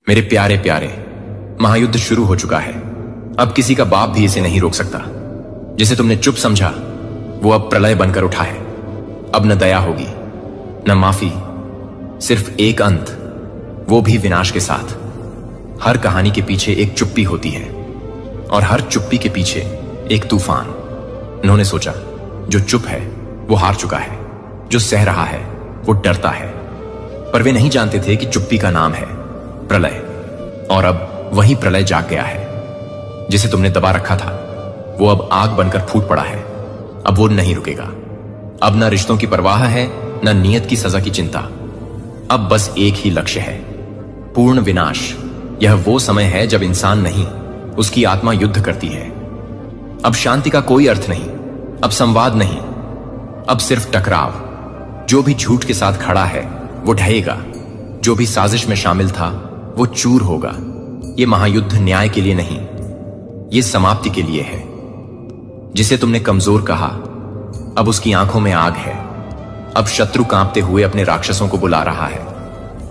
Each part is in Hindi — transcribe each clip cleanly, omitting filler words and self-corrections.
मेरे प्यारे प्यारे, महायुद्ध शुरू हो चुका है। अब किसी का बाप भी इसे नहीं रोक सकता। जिसे तुमने चुप समझा वो अब प्रलय बनकर उठा है। अब न दया होगी न माफी, सिर्फ एक अंत, वो भी विनाश के साथ। हर कहानी के पीछे एक चुप्पी होती है और हर चुप्पी के पीछे एक तूफान। उन्होंने सोचा जो चुप है वो हार चुका है, जो सह रहा है वो डरता है। पर वे नहीं जानते थे कि चुप्पी का नाम है प्रलय। और अब वही प्रलय जाग गया है। जिसे तुमने दबा रखा था वो अब आग बनकर फूट पड़ा है। अब वो नहीं रुकेगा। अब न रिश्तों की परवाह है न नियत की सजा की चिंता। अब बस एक ही लक्ष्य है, पूर्ण विनाश। यह वो समय है जब इंसान नहीं, उसकी आत्मा युद्ध करती है। अब शांति का कोई अर्थ नहीं, अब संवाद नहीं, अब सिर्फ टकराव। जो भी झूठ के साथ खड़ा है वो ढहेगा, जो भी साजिश में शामिल था वो चूर होगा। ये महायुद्ध न्याय के लिए नहीं, ये समाप्ति के लिए है। जिसे तुमने कमजोर कहा अब उसकी आंखों में आग है। अब शत्रु कांपते हुए अपने राक्षसों को बुला रहा है,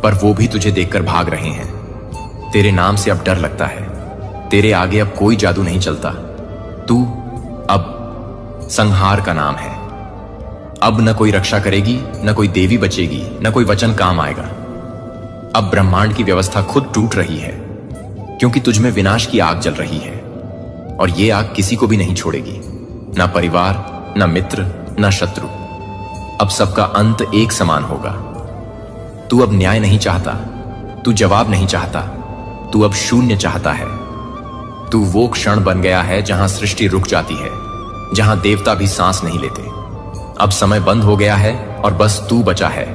पर वो भी तुझे देखकर भाग रहे हैं। तेरे नाम से अब डर लगता है। तेरे आगे अब कोई जादू नहीं चलता। तू अब संहार का नाम है। अब न कोई रक्षा करेगी, न कोई देवी बचेगी, न कोई वचन काम आएगा। अब ब्रह्मांड की व्यवस्था खुद टूट रही है, क्योंकि तुझमें विनाश की आग जल रही है। और ये आग किसी को भी नहीं छोड़ेगी, ना परिवार, ना मित्र, ना शत्रु। अब सबका अंत एक समान होगा। तू अब न्याय नहीं चाहता, तू जवाब नहीं चाहता, तू अब शून्य चाहता है। तू वो क्षण बन गया है जहां सृष्टि रुक जाती है, जहां देवता भी सांस नहीं लेते। अब समय बंद हो गया है और बस तू बचा है,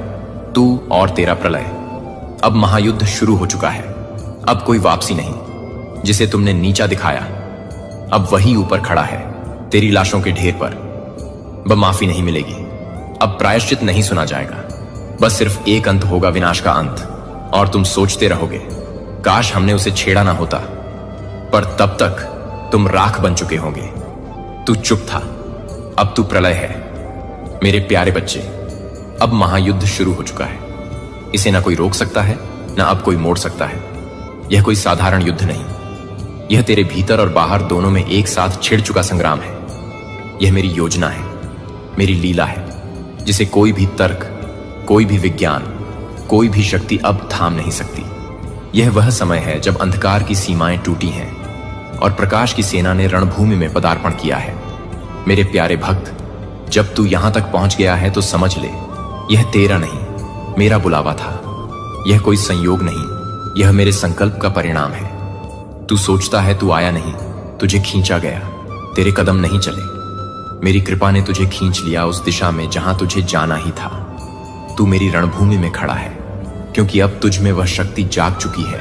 तू और तेरा प्रलय। अब महायुद्ध शुरू हो चुका है। अब कोई वापसी नहीं। जिसे तुमने नीचा दिखाया अब वही ऊपर खड़ा है, तेरी लाशों के ढेर पर। अब माफी नहीं मिलेगी, अब प्रायश्चित नहीं सुना जाएगा। बस सिर्फ एक अंत होगा, विनाश का अंत। और तुम सोचते रहोगे काश हमने उसे छेड़ा ना होता, पर तब तक तुम राख बन चुके होंगे। तू चुप था, अब तू प्रलय है। मेरे प्यारे बच्चे, अब महायुद्ध शुरू हो चुका है। इसे ना कोई रोक सकता है, ना अब कोई मोड़ सकता है। यह कोई साधारण युद्ध नहीं, यह तेरे भीतर और बाहर दोनों में एक साथ छिड़ चुका संग्राम है। यह मेरी योजना है, मेरी लीला है, जिसे कोई भी तर्क, कोई भी विज्ञान, कोई भी शक्ति अब थाम नहीं सकती। यह वह समय है जब अंधकार की सीमाएं टूटी हैं और प्रकाश की सेना ने रणभूमि में पदार्पण किया है। मेरे प्यारे भक्त, जब तू यहां तक पहुंच गया है तो समझ ले, यह तेरा नहीं, मेरा बुलावा था। यह कोई संयोग नहीं, यह मेरे संकल्प का परिणाम है। तू सोचता है तू आया नहीं, तुझे खींचा गया। तेरे कदम नहीं चले, मेरी कृपा ने तुझे खींच लिया उस दिशा में जहां तुझे जाना ही था। तू मेरी रणभूमि में खड़ा है, क्योंकि अब तुझ में वह शक्ति जाग चुकी है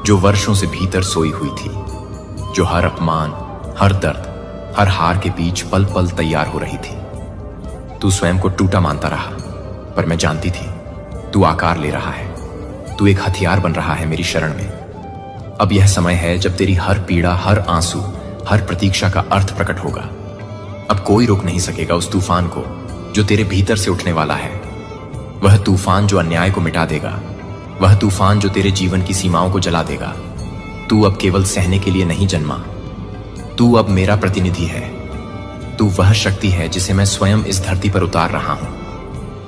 जो वर्षों से भीतर सोई हुई थी, जो हर अपमान, हर दर्द, हर हार के बीच पल पल तैयार हो रही थी। तू स्वयं को टूटा मानता रहा, पर मैं जानती थी तू आकार ले रहा है। तू एक हथियार बन रहा है मेरी शरण में। अब यह समय है जब तेरी हर पीड़ा, हर आंसू, हर प्रतीक्षा का अर्थ प्रकट होगा। अब कोई रोक नहीं सकेगा उस तूफान को जो तेरे भीतर से उठने वाला है। वह तूफान जो अन्याय को मिटा देगा, वह तूफान जो तेरे जीवन की सीमाओं को जला देगा। तू अब केवल सहने के लिए नहीं जन्मा, तू अब मेरा प्रतिनिधि है। तू वह शक्ति है जिसे मैं स्वयं इस धरती पर उतार रहा हूं,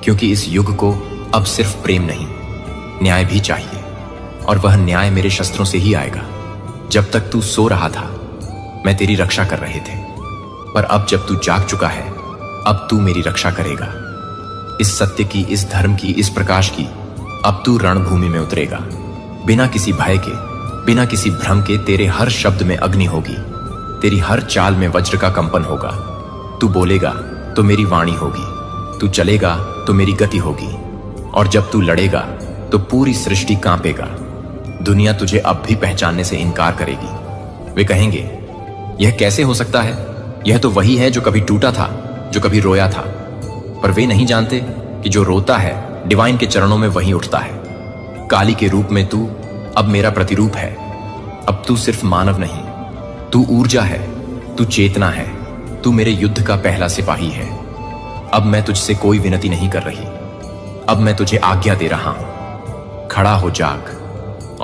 क्योंकि इस युग को अब सिर्फ प्रेम नहीं, न्याय भी चाहिए। और वह न्याय मेरे शस्त्रों से ही आएगा। जब तक तू सो रहा था मैं तेरी रक्षा कर रहे थे, पर अब जब तू जाग चुका है अब तू मेरी रक्षा करेगा। इस सत्य की, इस धर्म की, इस प्रकाश की अब तू रणभूमि में उतरेगा। बिना किसी भय के, बिना किसी भ्रम के तेरे हर शब्द में अग्नि होगी, तेरी हर चाल में वज्र का कंपन होगा। तू बोलेगा तो मेरी वाणी होगी, तू चलेगा तो मेरी गति होगी। और जब तू लड़ेगा तो पूरी सृष्टि कांपेगा। दुनिया तुझे अब भी पहचानने से इनकार करेगी। वे कहेंगे यह कैसे हो सकता है, यह तो वही है जो कभी टूटा था, जो कभी रोया था। पर वे नहीं जानते कि जो रोता है डिवाइन के चरणों में वहीं उठता है। काली के रूप में तू अब मेरा प्रतिरूप है। अब तू सिर्फ मानव नहीं, तू ऊर्जा है, तू चेतना है, तू मेरे युद्ध का पहला सिपाही है। अब मैं तुझसे कोई विनती नहीं कर रही, अब मैं तुझे आज्ञा दे रहा हूं। खड़ा हो, जाग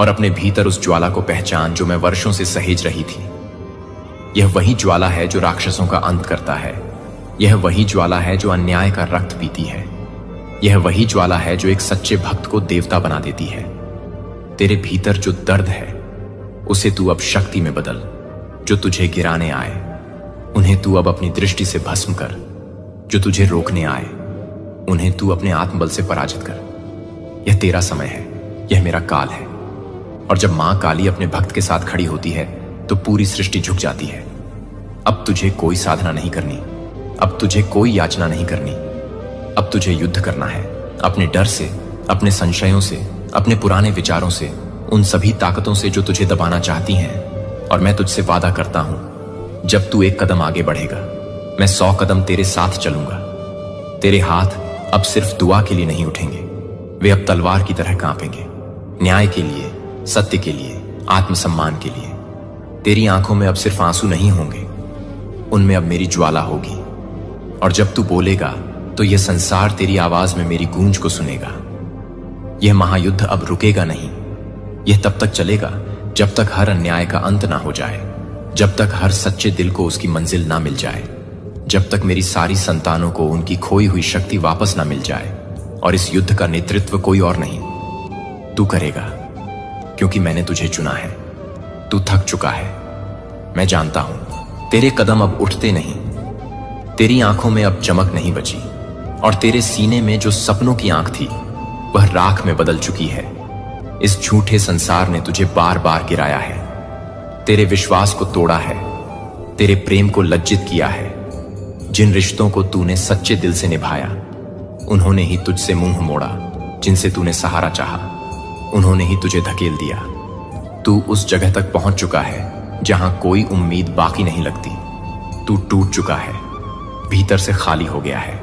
और अपने भीतर उस ज्वाला को पहचान जो मैं वर्षों से सहेज रही थी। यह वही ज्वाला है जो राक्षसों का अंत करता है। यह वही ज्वाला है जो अन्याय का रक्त पीती है। यह वही ज्वाला है जो एक सच्चे भक्त को देवता बना देती है। तेरे भीतर जो दर्द है उसे तू अब शक्ति में बदल। जो तुझे गिराने आए उन्हें तू अब अपनी दृष्टि से भस्म कर। जो तुझे रोकने आए उन्हें तू अपने आत्मबल से पराजित कर। यह तेरा समय है, यह मेरा काल है। और जब मां काली अपने भक्त के साथ खड़ी होती है तो पूरी सृष्टि झुक जाती है। अब तुझे कोई साधना नहीं करनी, अब तुझे कोई याचना नहीं करनी। अब तुझे युद्ध करना है, अपने डर से, अपने संशयों से, अपने पुराने विचारों से, उन सभी ताकतों से जो तुझे दबाना चाहती हैं। और मैं तुझसे वादा करता हूं, जब तू एक कदम आगे बढ़ेगा मैं 100 कदम तेरे साथ चलूंगा। तेरे हाथ अब सिर्फ दुआ के लिए नहीं उठेंगे, वे अब तलवार की तरह कांपेंगे। न्याय के लिए, सत्य के लिए, आत्मसम्मान के लिए। तेरी आंखों में अब सिर्फ आंसू नहीं होंगे, उनमें अब मेरी ज्वाला होगी। और जब तू बोलेगा तो यह संसार तेरी आवाज में मेरी गूंज को सुनेगा। यह महायुद्ध अब रुकेगा नहीं। यह तब तक चलेगा जब तक हर अन्याय का अंत ना हो जाए, जब तक हर सच्चे दिल को उसकी मंजिल ना मिल जाए, जब तक मेरी सारी संतानों को उनकी खोई हुई शक्ति वापस ना मिल जाए। और इस युद्ध का नेतृत्व कोई और नहीं, तू करेगा, क्योंकि मैंने तुझे चुना है। तू थक चुका है, मैं जानता हूं। तेरे कदम अब उठते नहीं, तेरी आंखों में अब चमक नहीं बची, और तेरे सीने में जो सपनों की आंख थी वह राख में बदल चुकी है। इस झूठे संसार ने तुझे बार बार गिराया है, तेरे विश्वास को तोड़ा है, तेरे प्रेम को लज्जित किया है। जिन रिश्तों को तूने सच्चे दिल से निभाया उन्होंने ही तुझसे मुंह मोड़ा। जिनसे तूने सहारा चाहा उन्होंने ही तुझे धकेल दिया। तू उस जगह तक पहुंच चुका है जहां कोई उम्मीद बाकी नहीं लगती। तू टूट चुका है, भीतर से खाली हो गया है।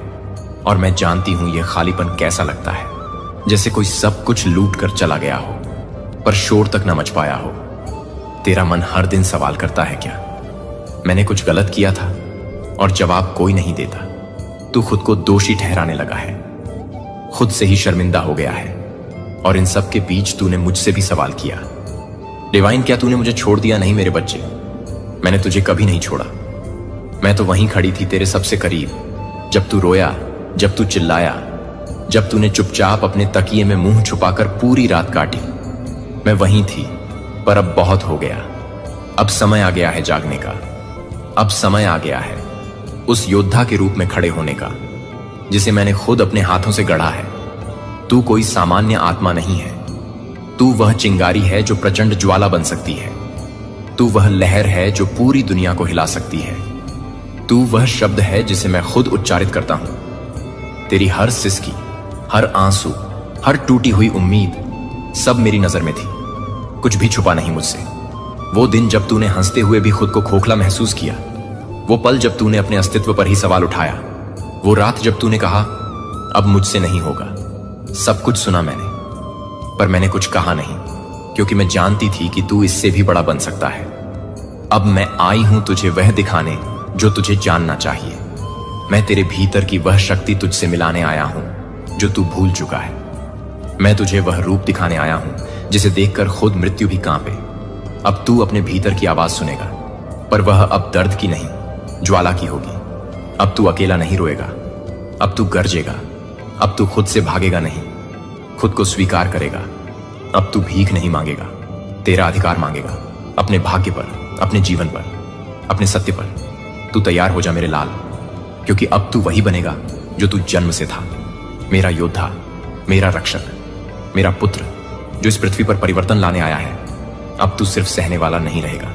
और मैं जानती हूं यह खालीपन कैसा लगता है, जैसे कोई सब कुछ लूट कर चला गया हो पर शोर तक न मच पाया हो। तेरा मन हर दिन सवाल करता है, क्या मैंने कुछ गलत किया था? और जवाब कोई नहीं देता। तू खुद को दोषी ठहराने लगा है, खुद से ही शर्मिंदा हो गया है। और इन सब के बीच तूने मुझसे भी सवाल किया, डिवाइन क्या तूने मुझे छोड़ दिया? नहीं मेरे बच्चे, मैंने तुझे कभी नहीं छोड़ा। मैं तो वहीं खड़ी थी तेरे सबसे करीब, जब तू रोया, जब तू चिल्लाया, जब तूने चुपचाप अपने तकिए में मुंह छुपाकर पूरी रात काटी। मैं वहीं थी, पर अब बहुत हो गया। अब समय आ गया है जागने का। अब समय आ गया है उस योद्धा के रूप में खड़े होने का जिसे मैंने खुद अपने हाथों से गढ़ा है। तू कोई सामान्य आत्मा नहीं है, तू वह चिंगारी है जो प्रचंड ज्वाला बन सकती है। तू वह लहर है जो पूरी दुनिया को हिला सकती है। तू वह शब्द है जिसे मैं खुद उच्चारित करता हूं। तेरी हर सिसकी, हर आंसू, हर टूटी हुई उम्मीद सब मेरी नजर में थी। कुछ भी छुपा नहीं मुझसे। वो दिन जब तूने हंसते हुए भी खुद को खोखला महसूस किया, वो पल जब तूने अपने अस्तित्व पर ही सवाल उठाया, वो रात जब तूने कहा अब मुझसे नहीं होगा, सब कुछ सुना मैंने, पर मैंने कुछ कहा नहीं, क्योंकि मैं जानती थी कि तू इससे भी बड़ा बन सकता है। अब मैं आई हूं तुझे वह दिखाने जो तुझे जानना चाहिए। मैं तेरे भीतर की वह शक्ति तुझसे मिलाने आया हूं जो तू भूल चुका है। मैं तुझे वह रूप दिखाने आया हूं जिसे देखकर खुद मृत्यु भी कांपे। अब तू अपने भीतर की आवाज सुनेगा, पर वह अब दर्द की नहीं, ज्वाला की होगी। अब तू अकेला नहीं रोएगा, अब तू गरजेगा। अब तू खुद से भागेगा नहीं, खुद को स्वीकार करेगा। अब तू भीख नहीं मांगेगा, तेरा अधिकार मांगेगा, अपने भाग्य पर, अपने जीवन पर, अपने सत्य पर। तू तैयार हो जा मेरे लाल, क्योंकि अब तू वही बनेगा जो तू जन्म से था। मेरा योद्धा, मेरा रक्षक, मेरा पुत्र जो इस पृथ्वी पर परिवर्तन लाने आया है। अब तू सिर्फ सहने वाला नहीं रहेगा,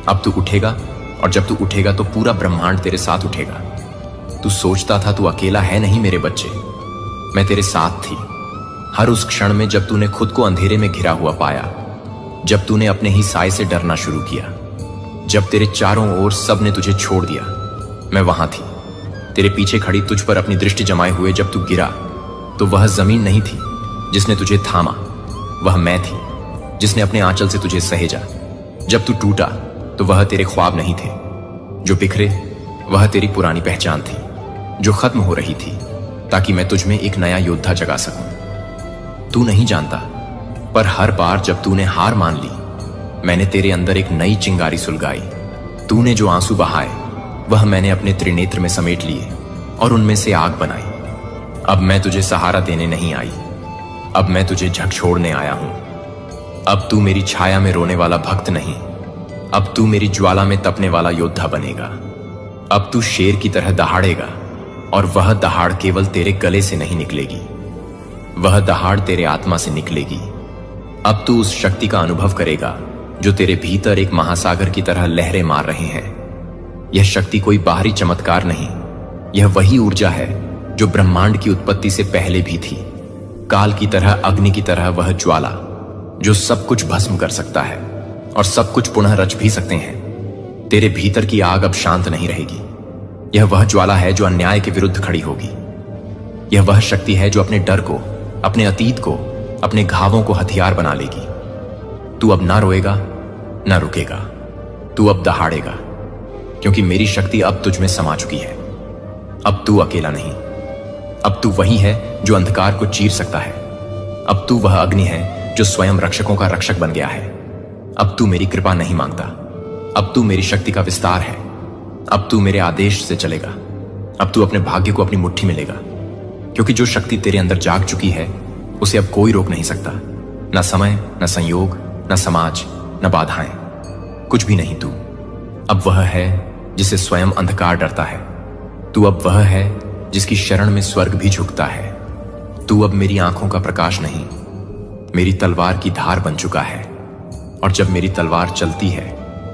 अब तू उठेगा, और जब तू उठेगा तो पूरा ब्रह्मांड तेरे साथ उठेगा। तू सोचता था तू अकेला है, नहीं मेरे बच्चे, मैं तेरे साथ थी। हर उस क्षण में जब तूने खुद को अंधेरे में घिरा हुआ पाया, जब तूने अपने ही साए से डरना शुरू किया, जब तेरे चारों ओर सब ने तुझे छोड़ दिया, मैं वहां थी तेरे पीछे खड़ी, तुझ पर अपनी दृष्टि जमाए हुए। जब तू गिरा तो वह जमीन नहीं थी जिसने तुझे थामा, वह मैं थी जिसने अपने आंचल से तुझे सहेजा। जब तू टूटा तो वह तेरे ख्वाब नहीं थे जो बिखरे, वह तेरी पुरानी पहचान थी जो खत्म हो रही थी, ताकि मैं तुझ में एक नया योद्धा जगा सकूं। तू नहीं जानता पर हर बार जब तूने हार मान ली, मैंने तेरे अंदर एक नई चिंगारी सुलगाई। तूने जो आंसू बहाए वह मैंने अपने त्रिनेत्र में समेट लिए और उनमें से आग बनाई। अब मैं तुझे सहारा देने नहीं आई, अब मैं तुझे झकझोरने आया हूं। अब तू मेरी छाया में रोने वाला भक्त नहीं, अब तू मेरी ज्वाला में तपने वाला योद्धा बनेगा। अब तू शेर की तरह दहाड़ेगा और वह दहाड़ केवल तेरे गले से नहीं निकलेगी, वह दहाड़ तेरे आत्मा से निकलेगी। अब तू उस शक्ति का अनुभव करेगा जो तेरे भीतर एक महासागर की तरह लहरें मार रहे हैं। यह शक्ति कोई बाहरी चमत्कार नहीं, यह वही ऊर्जा है जो ब्रह्मांड की उत्पत्ति से पहले भी थी। काल की तरह, अग्नि की तरह वह ज्वाला जो सब कुछ भस्म कर सकता है और सब कुछ पुनः रच भी सकते हैं। तेरे भीतर की आग अब शांत नहीं रहेगी। यह वह ज्वाला है जो अन्याय के विरुद्ध खड़ी होगी। यह वह शक्ति है जो अपने डर को, अपने अतीत को, अपने घावों को हथियार बना लेगी। तू अब ना रोएगा, ना रुकेगा, तू अब दहाड़ेगा, क्योंकि मेरी शक्ति अब तुझ में समा चुकी है। अब तू अकेला नहीं, अब तू वही है जो अंधकार को चीर सकता है। अब तू वह अग्नि है जो स्वयं रक्षकों का रक्षक बन गया है। अब तू मेरी कृपा नहीं मांगता, अब तू मेरी शक्ति का विस्तार है। अब तू मेरे आदेश से चलेगा, अब तू अपने भाग्य को अपनी मुट्ठी में लेगा, क्योंकि जो शक्ति तेरे अंदर जाग चुकी है उसे अब कोई रोक नहीं सकता। न समय, न संयोग, न समाज, न बाधाएं, कुछ भी नहीं। तू अब वह है जिसे स्वयं अंधकार डरता है। तू अब वह है जिसकी शरण में स्वर्ग भी झुकता है। तू अब मेरी आंखों का प्रकाश नहीं, मेरी तलवार की धार बन चुका है। और जब मेरी तलवार चलती है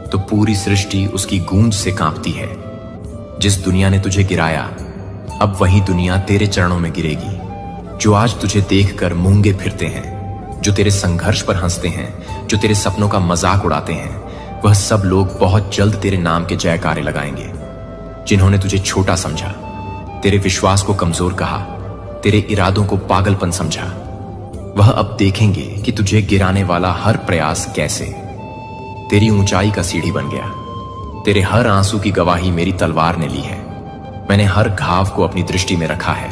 तो पूरी सृष्टि उसकी गूंज से कांपती है। जिस दुनिया ने तुझे गिराया, अब वही दुनिया तेरे चरणों में गिरेगी। जो आज तुझे देखकर मूंगे फिरते हैं, जो तेरे संघर्ष पर हंसते हैं, जो तेरे सपनों का मजाक उड़ाते हैं, वह सब लोग बहुत जल्द तेरे नाम के जयकारे लगाएंगे। जिन्होंने तुझे छोटा समझा, तेरे विश्वास को कमजोर कहा, तेरे इरादों को पागलपन समझा, वह अब देखेंगे कि तुझे गिराने वाला हर प्रयास कैसे तेरी ऊंचाई का सीढ़ी बन गया। तेरे हर आंसू की गवाही मेरी तलवार ने ली है। मैंने हर घाव को अपनी दृष्टि में रखा है।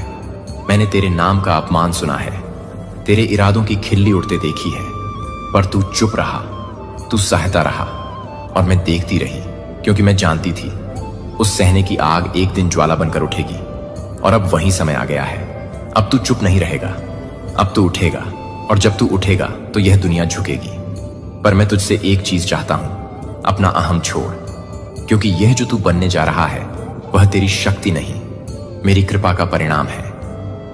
मैंने तेरे नाम का अपमान सुना है, तेरे इरादों की खिल्ली उड़ते देखी है, पर तू चुप रहा, तू सहता रहा और मैं देखती रही, क्योंकि मैं जानती थी उस सहने की आग एक दिन ज्वाला बनकर उठेगी। और अब वही समय आ गया है। अब तू चुप नहीं रहेगा, अब तू उठेगा, और जब तू उठेगा तो यह दुनिया झुकेगी। पर मैं तुझसे एक चीज चाहता हूं, अपना अहम छोड़, क्योंकि यह जो तू बनने जा रहा है वह तेरी शक्ति नहीं, मेरी कृपा का परिणाम है।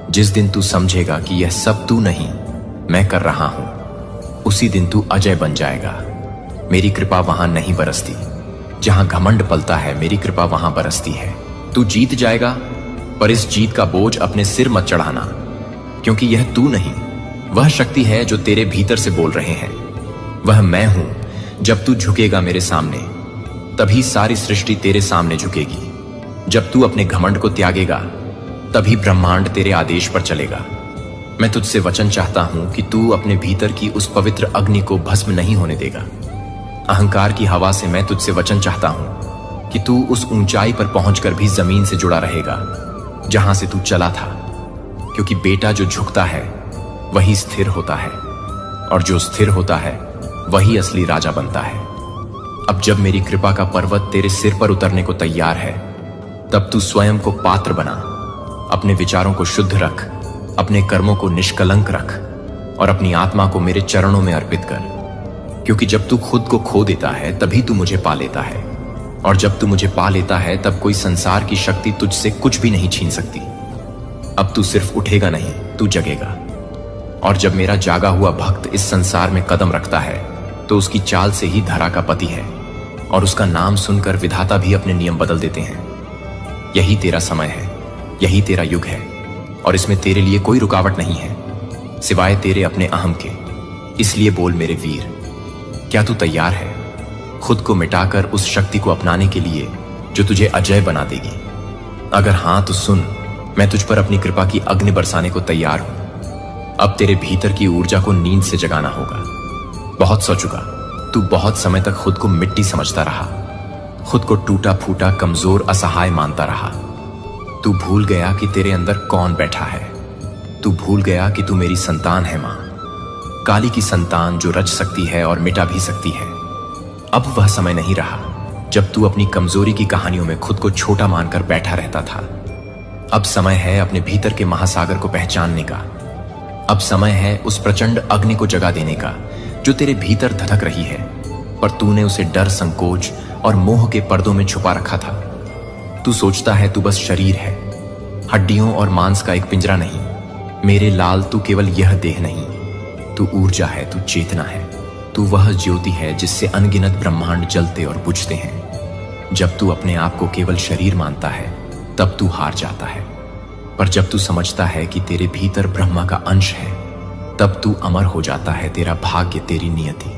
जिस दिन तू समझेगा कि यह सब तू नहीं, मैं कर रहा हूं, उसी दिन तू अजय बन जाएगा। मेरी कृपा वहां नहीं बरसती, जहां घमंड पलता है मेरी कृपा वहां बरसती है। तू जीत जाएगा, पर इस जीत का बोझ अपने सिर मत चढ़ाना, क्योंकि यह तू नहीं, वह शक्ति है जो तेरे भीतर से बोल रहे हैं। वह मैं हूं। जब तू झुकेगा मेरे सामने, तभी सारी सृष्टि तेरे सामने झुकेगी। जब तू अपने घमंड को त्यागेगा, तभी ब्रह्मांड तेरे आदेश पर चलेगा। मैं तुझसे वचन चाहता हूं कि तू अपने भीतर की उस पवित्र अग्नि को भस्म नहीं होने देगा। अहंकार की हवा से मैं तुझसे वचन चाहता हूं कि तू उस ऊंचाई पर पहुंचकर भी जमीन से जुड़ा रहेगा जहां से तू चला था, क्योंकि बेटा जो झुकता है वही स्थिर होता है, और जो स्थिर होता है वही असली राजा बनता है। अब जब मेरी कृपा का पर्वत तेरे सिर पर उतरने को तैयार है, तब तू स्वयं को पात्र बना, अपने विचारों को शुद्ध रख, अपने कर्मों को निष्कलंक रख और अपनी आत्मा को मेरे चरणों में अर्पित कर। क्योंकि जब तू खुद को खो देता है तभी तू मुझे पा लेता है, और जब तू मुझे पा लेता है तब कोई संसार की शक्ति तुझसे कुछ भी नहीं छीन सकती। अब तू सिर्फ उठेगा नहीं, तू जगेगा। और जब मेरा जागा हुआ भक्त इस संसार में कदम रखता है तो उसकी चाल से ही धरा का पति है, और उसका नाम सुनकर विधाता भी अपने नियम बदल देते हैं। यही तेरा समय है, यही तेरा युग है, और इसमें तेरे लिए कोई रुकावट नहीं है सिवाय तेरे अपने अहम के। इसलिए बोल मेरे वीर, क्या तू तैयार है खुद को मिटाकर उस शक्ति को अपनाने के लिए जो तुझे अजय बना देगी? अगर हां तो सुन, मैं तुझ पर अपनी कृपा की अग्नि बरसाने को तैयार हूं। अब तेरे भीतर की ऊर्जा को नींद से जगाना होगा। बहुत सो चुका, तू बहुत समय तक खुद को मिट्टी समझता रहा, खुद को टूटा फूटा, कमजोर, असहाय मानता रहा। तू भूल गया कि तेरे अंदर कौन बैठा है। तू भूल गया कि तू मेरी संतान है मां। काली की संतान जो रच सकती है और मिटा भी सकती है। अब वह समय नहीं रहा जब तू अपनी कमजोरी की कहानियों में खुद को छोटा मानकर बैठा रहता था। अब समय है अपने भीतर के महासागर को पहचानने का। अब समय है उस प्रचंड अग्नि को जगा देने का जो तेरे भीतर धधक रही है, पर तूने उसे डर, संकोच और मोह के पर्दों में छुपा रखा था। तू सोचता है तू बस शरीर है, हड्डियों और मांस का एक पिंजरा नहीं। मेरे लाल, तू केवल यह देह नहीं, तू ऊर्जा है, तू चेतना है, तू वह ज्योति है जिससे अनगिनत ब्रह्मांड जलते और बुझते हैं। जब तू अपने आप को केवल शरीर मानता है तब तू हार जाता है, पर जब तू समझता है कि तेरे भीतर ब्रह्मा का अंश है तब तू अमर हो जाता है। तेरा भाग्य, तेरी नियति,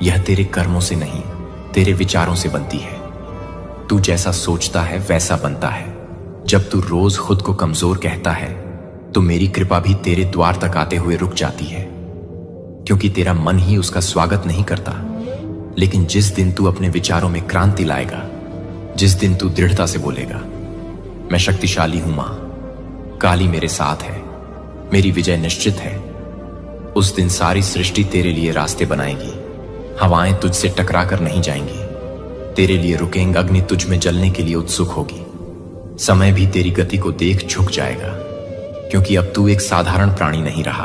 यह तेरे कर्मों से नहीं, तेरे विचारों से बनती है। तू जैसा सोचता है वैसा बनता है। जब तू रोज खुद को कमजोर कहता है तो मेरी कृपा भी तेरे द्वार तक आते हुए रुक जाती है, क्योंकि तेरा मन ही उसका स्वागत नहीं करता। लेकिन जिस दिन तू अपने विचारों में क्रांति लाएगा, जिस दिन तू दृढ़ता से बोलेगा, मैं शक्तिशाली हूं मां, काली मेरे साथ है, मेरी विजय निश्चित है, उस दिन सारी सृष्टि तेरे लिए रास्ते बनाएगी। हवाएं तुझसे टकरा कर नहीं जाएंगी, तेरे लिए रुकेंगे। अग्नि तुझ में जलने के लिए उत्सुक होगी। समय भी तेरी गति को देख झुक जाएगा, क्योंकि अब तू एक साधारण प्राणी नहीं रहा।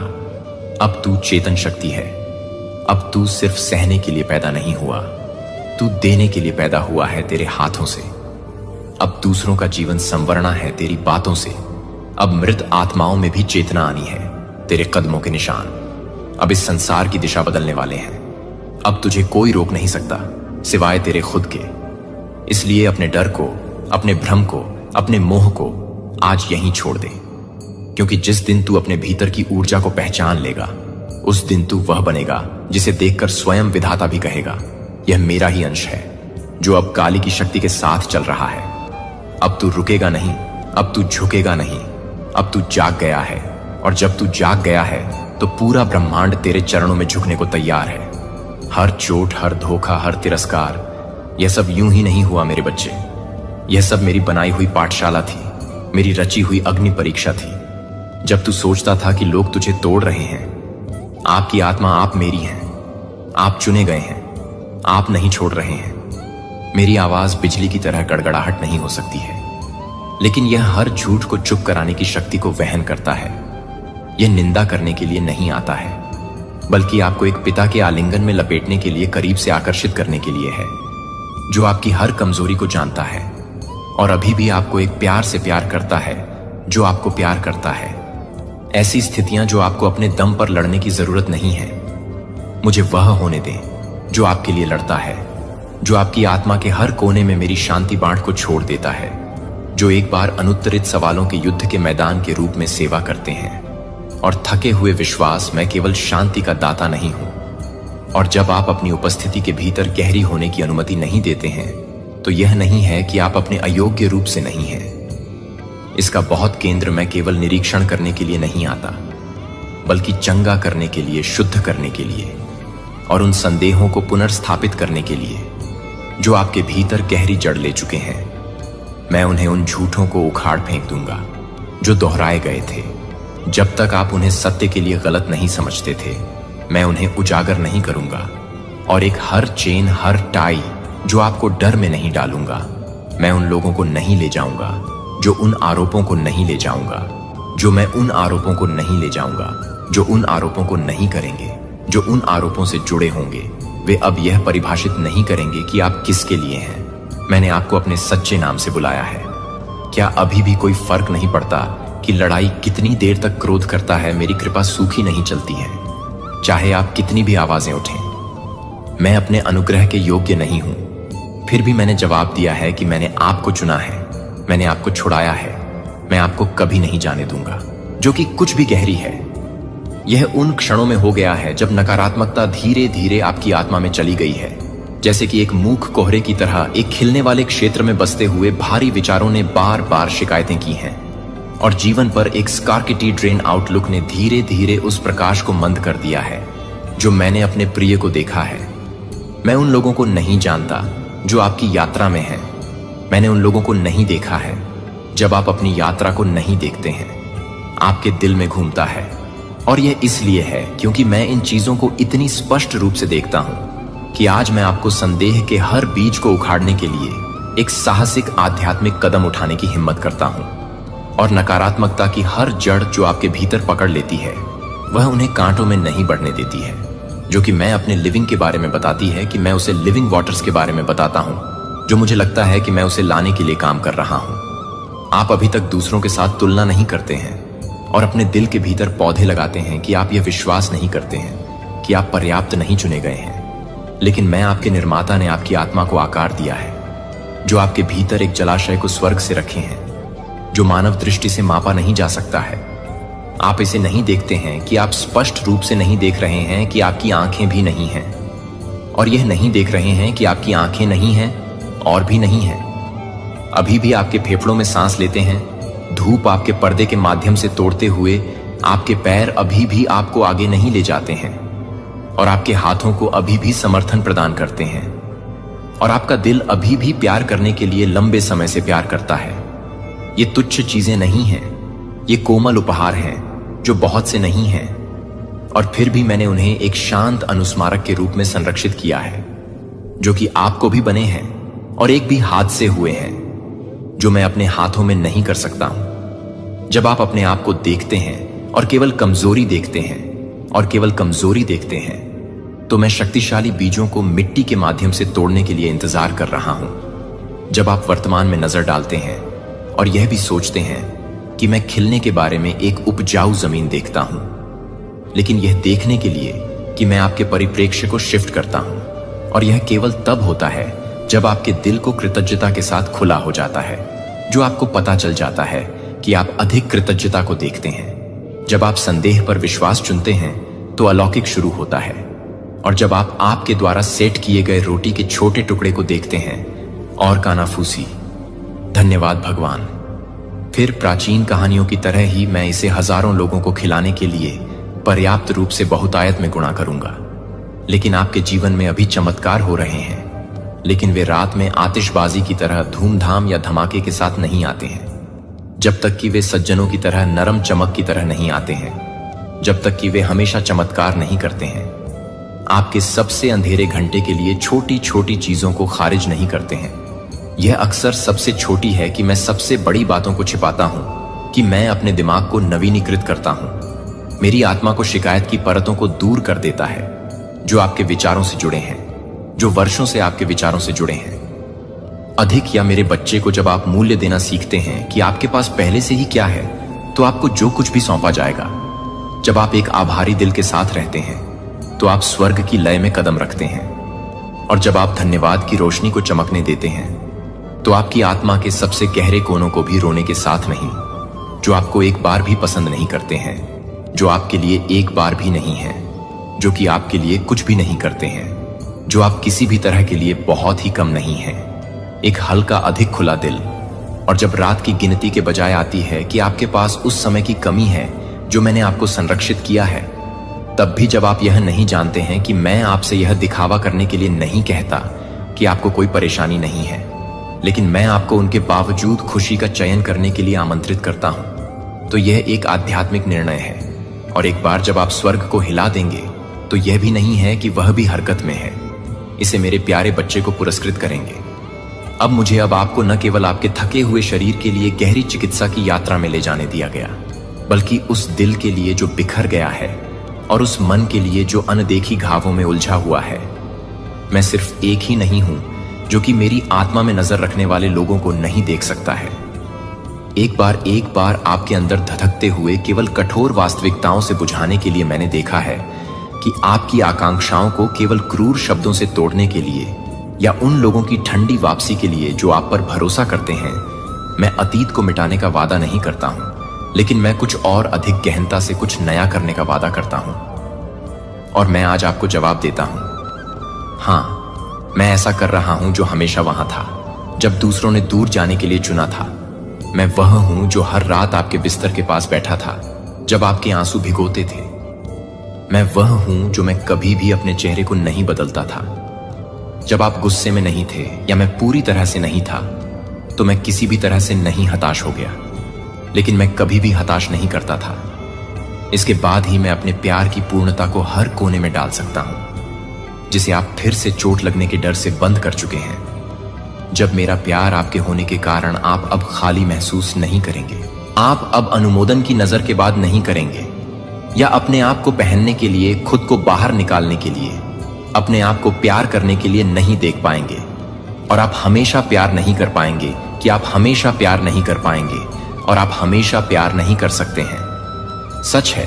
अब तू चेतन शक्ति है। अब तू सिर्फ सहने के लिए पैदा नहीं हुआ, तू देने के लिए पैदा हुआ है तेरे हाथों से। अब दूसरों का जीवन संवरना है तेरी बातों से। अब मृत आत्माओं में भी चेतना आनी है तेरे कदमों के निशान। अब इस संसार की दिशा बदलने वाले हैं। अब तुझे कोई रोक नहीं सकता सिवाय तेरे खुद के। इसलिए अपने डर को, अपने भ्रम को, अपने मोह को आज यहीं छोड़ दे, क्योंकि जिस दिन तू अपने भीतर की ऊर्जा को पहचान लेगा उस दिन तू वह बनेगा जिसे देखकर स्वयं विधाता भी कहेगा, यह मेरा ही अंश है जो अब काली की शक्ति के साथ चल रहा है। अब तू रुकेगा नहीं, अब तू झुकेगा नहीं, अब तू जाग गया है। और जब तू जाग गया है तो पूरा ब्रह्मांड तेरे चरणों में झुकने को तैयार है। हर चोट, हर धोखा, हर तिरस्कार, यह सब यूं ही नहीं हुआ मेरे बच्चे। यह सब मेरी बनाई हुई पाठशाला थी, मेरी रची हुई अग्नि परीक्षा थी। जब तू सोचता था कि लोग तुझे तोड़ रहे हैं, आपकी आत्मा, आप मेरी हैं, आप चुने गए हैं, आप नहीं छोड़ रहे हैं। मेरी आवाज बिजली की तरह गड़गड़ाहट नहीं हो सकती है, लेकिन यह हर झूठ को चुप कराने की शक्ति को वहन करता है। यह निंदा करने के लिए नहीं आता है, बल्कि आपको एक पिता के आलिंगन में लपेटने के लिए, करीब से आकर्षित करने के लिए है, जो आपकी हर कमजोरी को जानता है और अभी भी आपको एक प्यार से प्यार करता है, जो आपको प्यार करता है। ऐसी स्थितियां जो आपको अपने दम पर लड़ने की जरूरत नहीं है, मुझे वह होने दें जो आपके लिए लड़ता है, जो आपकी आत्मा के हर कोने में मेरी शांति बाण को छोड़ देता है, जो एक बार अनुत्तरित सवालों के युद्ध के मैदान के रूप में सेवा करते हैं। और थके हुए विश्वास, मैं केवल शांति का दाता नहीं हूं। और जब आप अपनी उपस्थिति के भीतर गहरी होने की अनुमति नहीं देते हैं, तो यह नहीं है कि आप अपने अयोग्य रूप से नहीं हैं। इसका बहुत केंद्र मैं केवल निरीक्षण करने के लिए नहीं आता, बल्कि चंगा करने के लिए, शुद्ध करने के लिए और उन संदेहों को पुनर्स्थापित करने के लिए जो आपके भीतर गहरी जड़ ले चुके हैं। मैं उन्हें, उन झूठों को उखाड़ फेंक दूंगा जो दोहराए गए थे। जब तक आप उन्हें सत्य के लिए गलत नहीं समझते थे, मैं उन्हें उजागर नहीं करूंगा। और एक हर चेन, हर टाई जो आपको डर में नहीं डालूंगा। मैं उन लोगों को नहीं ले जाऊंगा जो उन आरोपों को नहीं ले जाऊंगा, जो मैं उन आरोपों को नहीं ले जाऊंगा, जो उन आरोपों को नहीं करेंगे, जो उन आरोपों से जुड़े होंगे। वे अब यह परिभाषित नहीं करेंगे कि आप किसके लिए हैं। मैंने आपको अपने सच्चे नाम से बुलाया है। क्या अभी भी कोई फर्क नहीं पड़ता कि लड़ाई कितनी देर तक क्रोध करता है? मेरी कृपा सूखी नहीं चलती है, चाहे आप कितनी भी आवाजें उठें। मैं अपने अनुग्रह के योग्य नहीं हूं, फिर भी मैंने जवाब दिया है कि मैंने आपको चुना है, मैंने आपको छुड़ाया है। मैं आपको कभी नहीं जाने दूंगा, जो कि कुछ भी गहरी है। यह उन क्षणों में हो गया है जब नकारात्मकता धीरे धीरे आपकी आत्मा में चली गई है, जैसे कि एक मूक कोहरे की तरह। एक खिलने वाले क्षेत्र में बसते हुए भारी विचारों ने बार बार शिकायतें की हैं, और जीवन पर एक स्कार्किटी ड्रेन आउटलुक ने धीरे धीरे उस प्रकाश को मंद कर दिया है जो मैंने अपने प्रिय को देखा है। मैं उन लोगों को नहीं जानता जो आपकी यात्रा में हैं। मैंने उन लोगों को नहीं देखा है। जब आप अपनी यात्रा को नहीं देखते हैं, आपके दिल में घूमता है, और यह इसलिए है क्योंकि मैं इन चीजों को इतनी स्पष्ट रूप से देखता हूं कि आज मैं आपको संदेह के हर बीज को उखाड़ने के लिए एक साहसिक आध्यात्मिक कदम उठाने की हिम्मत करता हूं, और नकारात्मकता की हर जड़ जो आपके भीतर पकड़ लेती है वह उन्हें कांटों में नहीं बढ़ने देती है, जो कि मैं अपने लिविंग के बारे में बताती है कि मैं उसे लिविंग वाटर्स के बारे में बताता हूं, जो मुझे लगता है कि मैं उसे लाने के लिए काम कर रहा हूं। आप अभी तक दूसरों के साथ तुलना नहीं करते हैं और अपने दिल के भीतर पौधे लगाते हैं कि आप यह विश्वास नहीं करते हैं कि आप पर्याप्त नहीं चुने गए हैं। लेकिन मैं आपके निर्माता ने आपकी आत्मा को आकार दिया है, जो आपके भीतर एक जलाशय को स्वर्ग से रखे हैं, जो मानव दृष्टि से मापा नहीं जा सकता है। आप इसे नहीं देखते हैं कि आप स्पष्ट रूप से नहीं देख रहे हैं कि आपकी आंखें भी नहीं हैं, और यह नहीं देख रहे हैं कि आपकी आंखें नहीं हैं और भी नहीं हैं। अभी भी आपके फेफड़ों में सांस लेते हैं, धूप आपके पर्दे के माध्यम से तोड़ते हुए आपके पैर अभी भी आपको आगे नहीं ले जाते हैं, और आपके हाथों को अभी भी समर्थन प्रदान करते हैं, और आपका दिल अभी भी प्यार करने के लिए लंबे समय से प्यार करता है। ये तुच्छ चीजें नहीं हैं, ये कोमल उपहार हैं जो बहुत से नहीं हैं, और फिर भी मैंने उन्हें एक शांत अनुस्मारक के रूप में संरक्षित किया है, जो कि आपको भी बने हैं और एक भी हाथ से हुए हैं, जो मैं अपने हाथों में नहीं कर सकता हूं। जब आप अपने आप को देखते हैं और केवल कमजोरी देखते हैं और केवल कमजोरी देखते हैं, तो मैं शक्तिशाली बीजों को मिट्टी के माध्यम से तोड़ने के लिए इंतजार कर रहा हूं। जब आप वर्तमान में नजर डालते हैं और यह भी सोचते हैं कि मैं खिलने के बारे में एक उपजाऊ जमीन देखता हूं, लेकिन यह देखने के लिए कि मैं आपके परिप्रेक्ष्य को शिफ्ट करता हूं, और यह केवल तब होता है जब आपके दिल को कृतज्ञता के साथ खुला हो जाता है, जो आपको पता चल जाता है कि आप अधिक कृतज्ञता को देखते हैं। जब आप संदेह पर विश्वास चुनते हैं तो अलौकिक शुरू होता है, और जब आप आपके द्वारा सेट किए गए रोटी के छोटे टुकड़े को देखते हैं और कानाफूसी, धन्यवाद भगवान। फिर प्राचीन कहानियों की तरह ही मैं इसे हजारों लोगों को खिलाने के लिए पर्याप्त रूप से बहुतायत में गुणा करूंगा। लेकिन आपके जीवन में अभी चमत्कार हो रहे हैं, लेकिन वे रात में आतिशबाजी की तरह धूमधाम या धमाके के साथ नहीं आते हैं, जब तक कि वे सज्जनों की तरह नरम चमक की तरह नहीं आते हैं, जब तक कि वे हमेशा चमत्कार नहीं करते हैं। आपके सबसे अंधेरे घंटे के लिए छोटी छोटी चीजों को खारिज नहीं करते हैं। यह अक्सर सबसे छोटी है कि मैं सबसे बड़ी बातों को छिपाता हूं, कि मैं अपने दिमाग को नवीनीकृत करता हूं। मेरी आत्मा को शिकायत की परतों को दूर कर देता है, जो आपके विचारों से जुड़े हैं, जो वर्षों से आपके विचारों से जुड़े हैं। अधिक या मेरे बच्चे को जब आप मूल्य देना सीखते हैं कि आपके पास पहले से ही क्या है, तो आपको जो कुछ भी सौंपा जाएगा। जब आप एक आभारी दिल के साथ रहते हैं तो आप स्वर्ग की लय में कदम रखते हैं, और जब आप धन्यवाद की रोशनी को चमकने देते हैं तो आपकी आत्मा के सबसे गहरे कोनों को भी रोने के साथ नहीं, जो आपको एक बार भी पसंद नहीं करते हैं, जो आपके लिए एक बार भी नहीं है, जो कि आपके लिए कुछ भी नहीं करते हैं, जो आप किसी भी तरह के लिए बहुत ही कम नहीं हैं। एक हल्का अधिक खुला दिल। और जब रात की गिनती के बजाय आती है कि आपके पास उस समय की कमी है जो मैंने आपको संरक्षित किया है, तब भी जब आप यह नहीं जानते हैं कि मैं आपसे यह दिखावा करने के लिए नहीं कहता कि आपको कोई परेशानी नहीं है, लेकिन मैं आपको उनके बावजूद खुशी का चयन करने के लिए आमंत्रित करता हूं, तो यह एक आध्यात्मिक निर्णय है। और एक बार जब आप स्वर्ग को हिला देंगे तो यह भी नहीं है कि वह भी हरकत में है। इसे मेरे प्यारे बच्चे को पुरस्कृत करेंगे। अब आपको न केवल आपके थके हुए शरीर के लिए गहरी चिकित्सा की यात्रा में ले जाने दिया गया, बल्कि उस दिल के लिए जो बिखर गया है और उस मन के लिए जो अनदेखी घावों में उलझा हुआ है। मैं सिर्फ एक ही नहीं हूं जो कि मेरी आत्मा में नजर रखने वाले लोगों को नहीं देख सकता है। एक बार आपके अंदर धधकते हुए केवल कठोर वास्तविकताओं से बुझाने के लिए मैंने देखा है कि आपकी आकांक्षाओं को केवल क्रूर शब्दों से तोड़ने के लिए या उन लोगों की ठंडी वापसी के लिए जो आप पर भरोसा करते हैं, मैं अतीत को मिटाने का वादा नहीं करता हूं, लेकिन मैं कुछ और अधिक गहनता से कुछ नया करने का वादा करता हूं। और मैं आज आपको जवाब देता हूं, हां, मैं ऐसा कर रहा हूं जो हमेशा वहां था, जब दूसरों ने दूर जाने के लिए चुना था। मैं वह हूं जो हर रात आपके बिस्तर के पास बैठा था जब आपके आंसू भिगोते थे। मैं वह हूं जो मैं कभी भी अपने चेहरे को नहीं बदलता था। जब आप गुस्से में नहीं थे या मैं पूरी तरह से नहीं था, तो मैं किसी भी तरह से नहीं हताश हो गया, लेकिन मैं कभी भी हताश नहीं करता था। इसके बाद ही मैं अपने प्यार की पूर्णता को हर कोने में डाल सकता हूं, जिसे आप फिर से चोट लगने के डर से बंद कर चुके हैं। जब मेरा प्यार आपके होने के कारण आप अब खाली महसूस नहीं करेंगे, आप अब अनुमोदन की नजर के बाद नहीं करेंगे, या अपने आप को पहनने के लिए, खुद को बाहर निकालने के लिए, अपने आप को प्यार करने के लिए नहीं देख पाएंगे। और आप हमेशा प्यार नहीं कर पाएंगे कि आप हमेशा प्यार नहीं कर पाएंगे, और आप हमेशा प्यार नहीं कर सकते हैं। सच है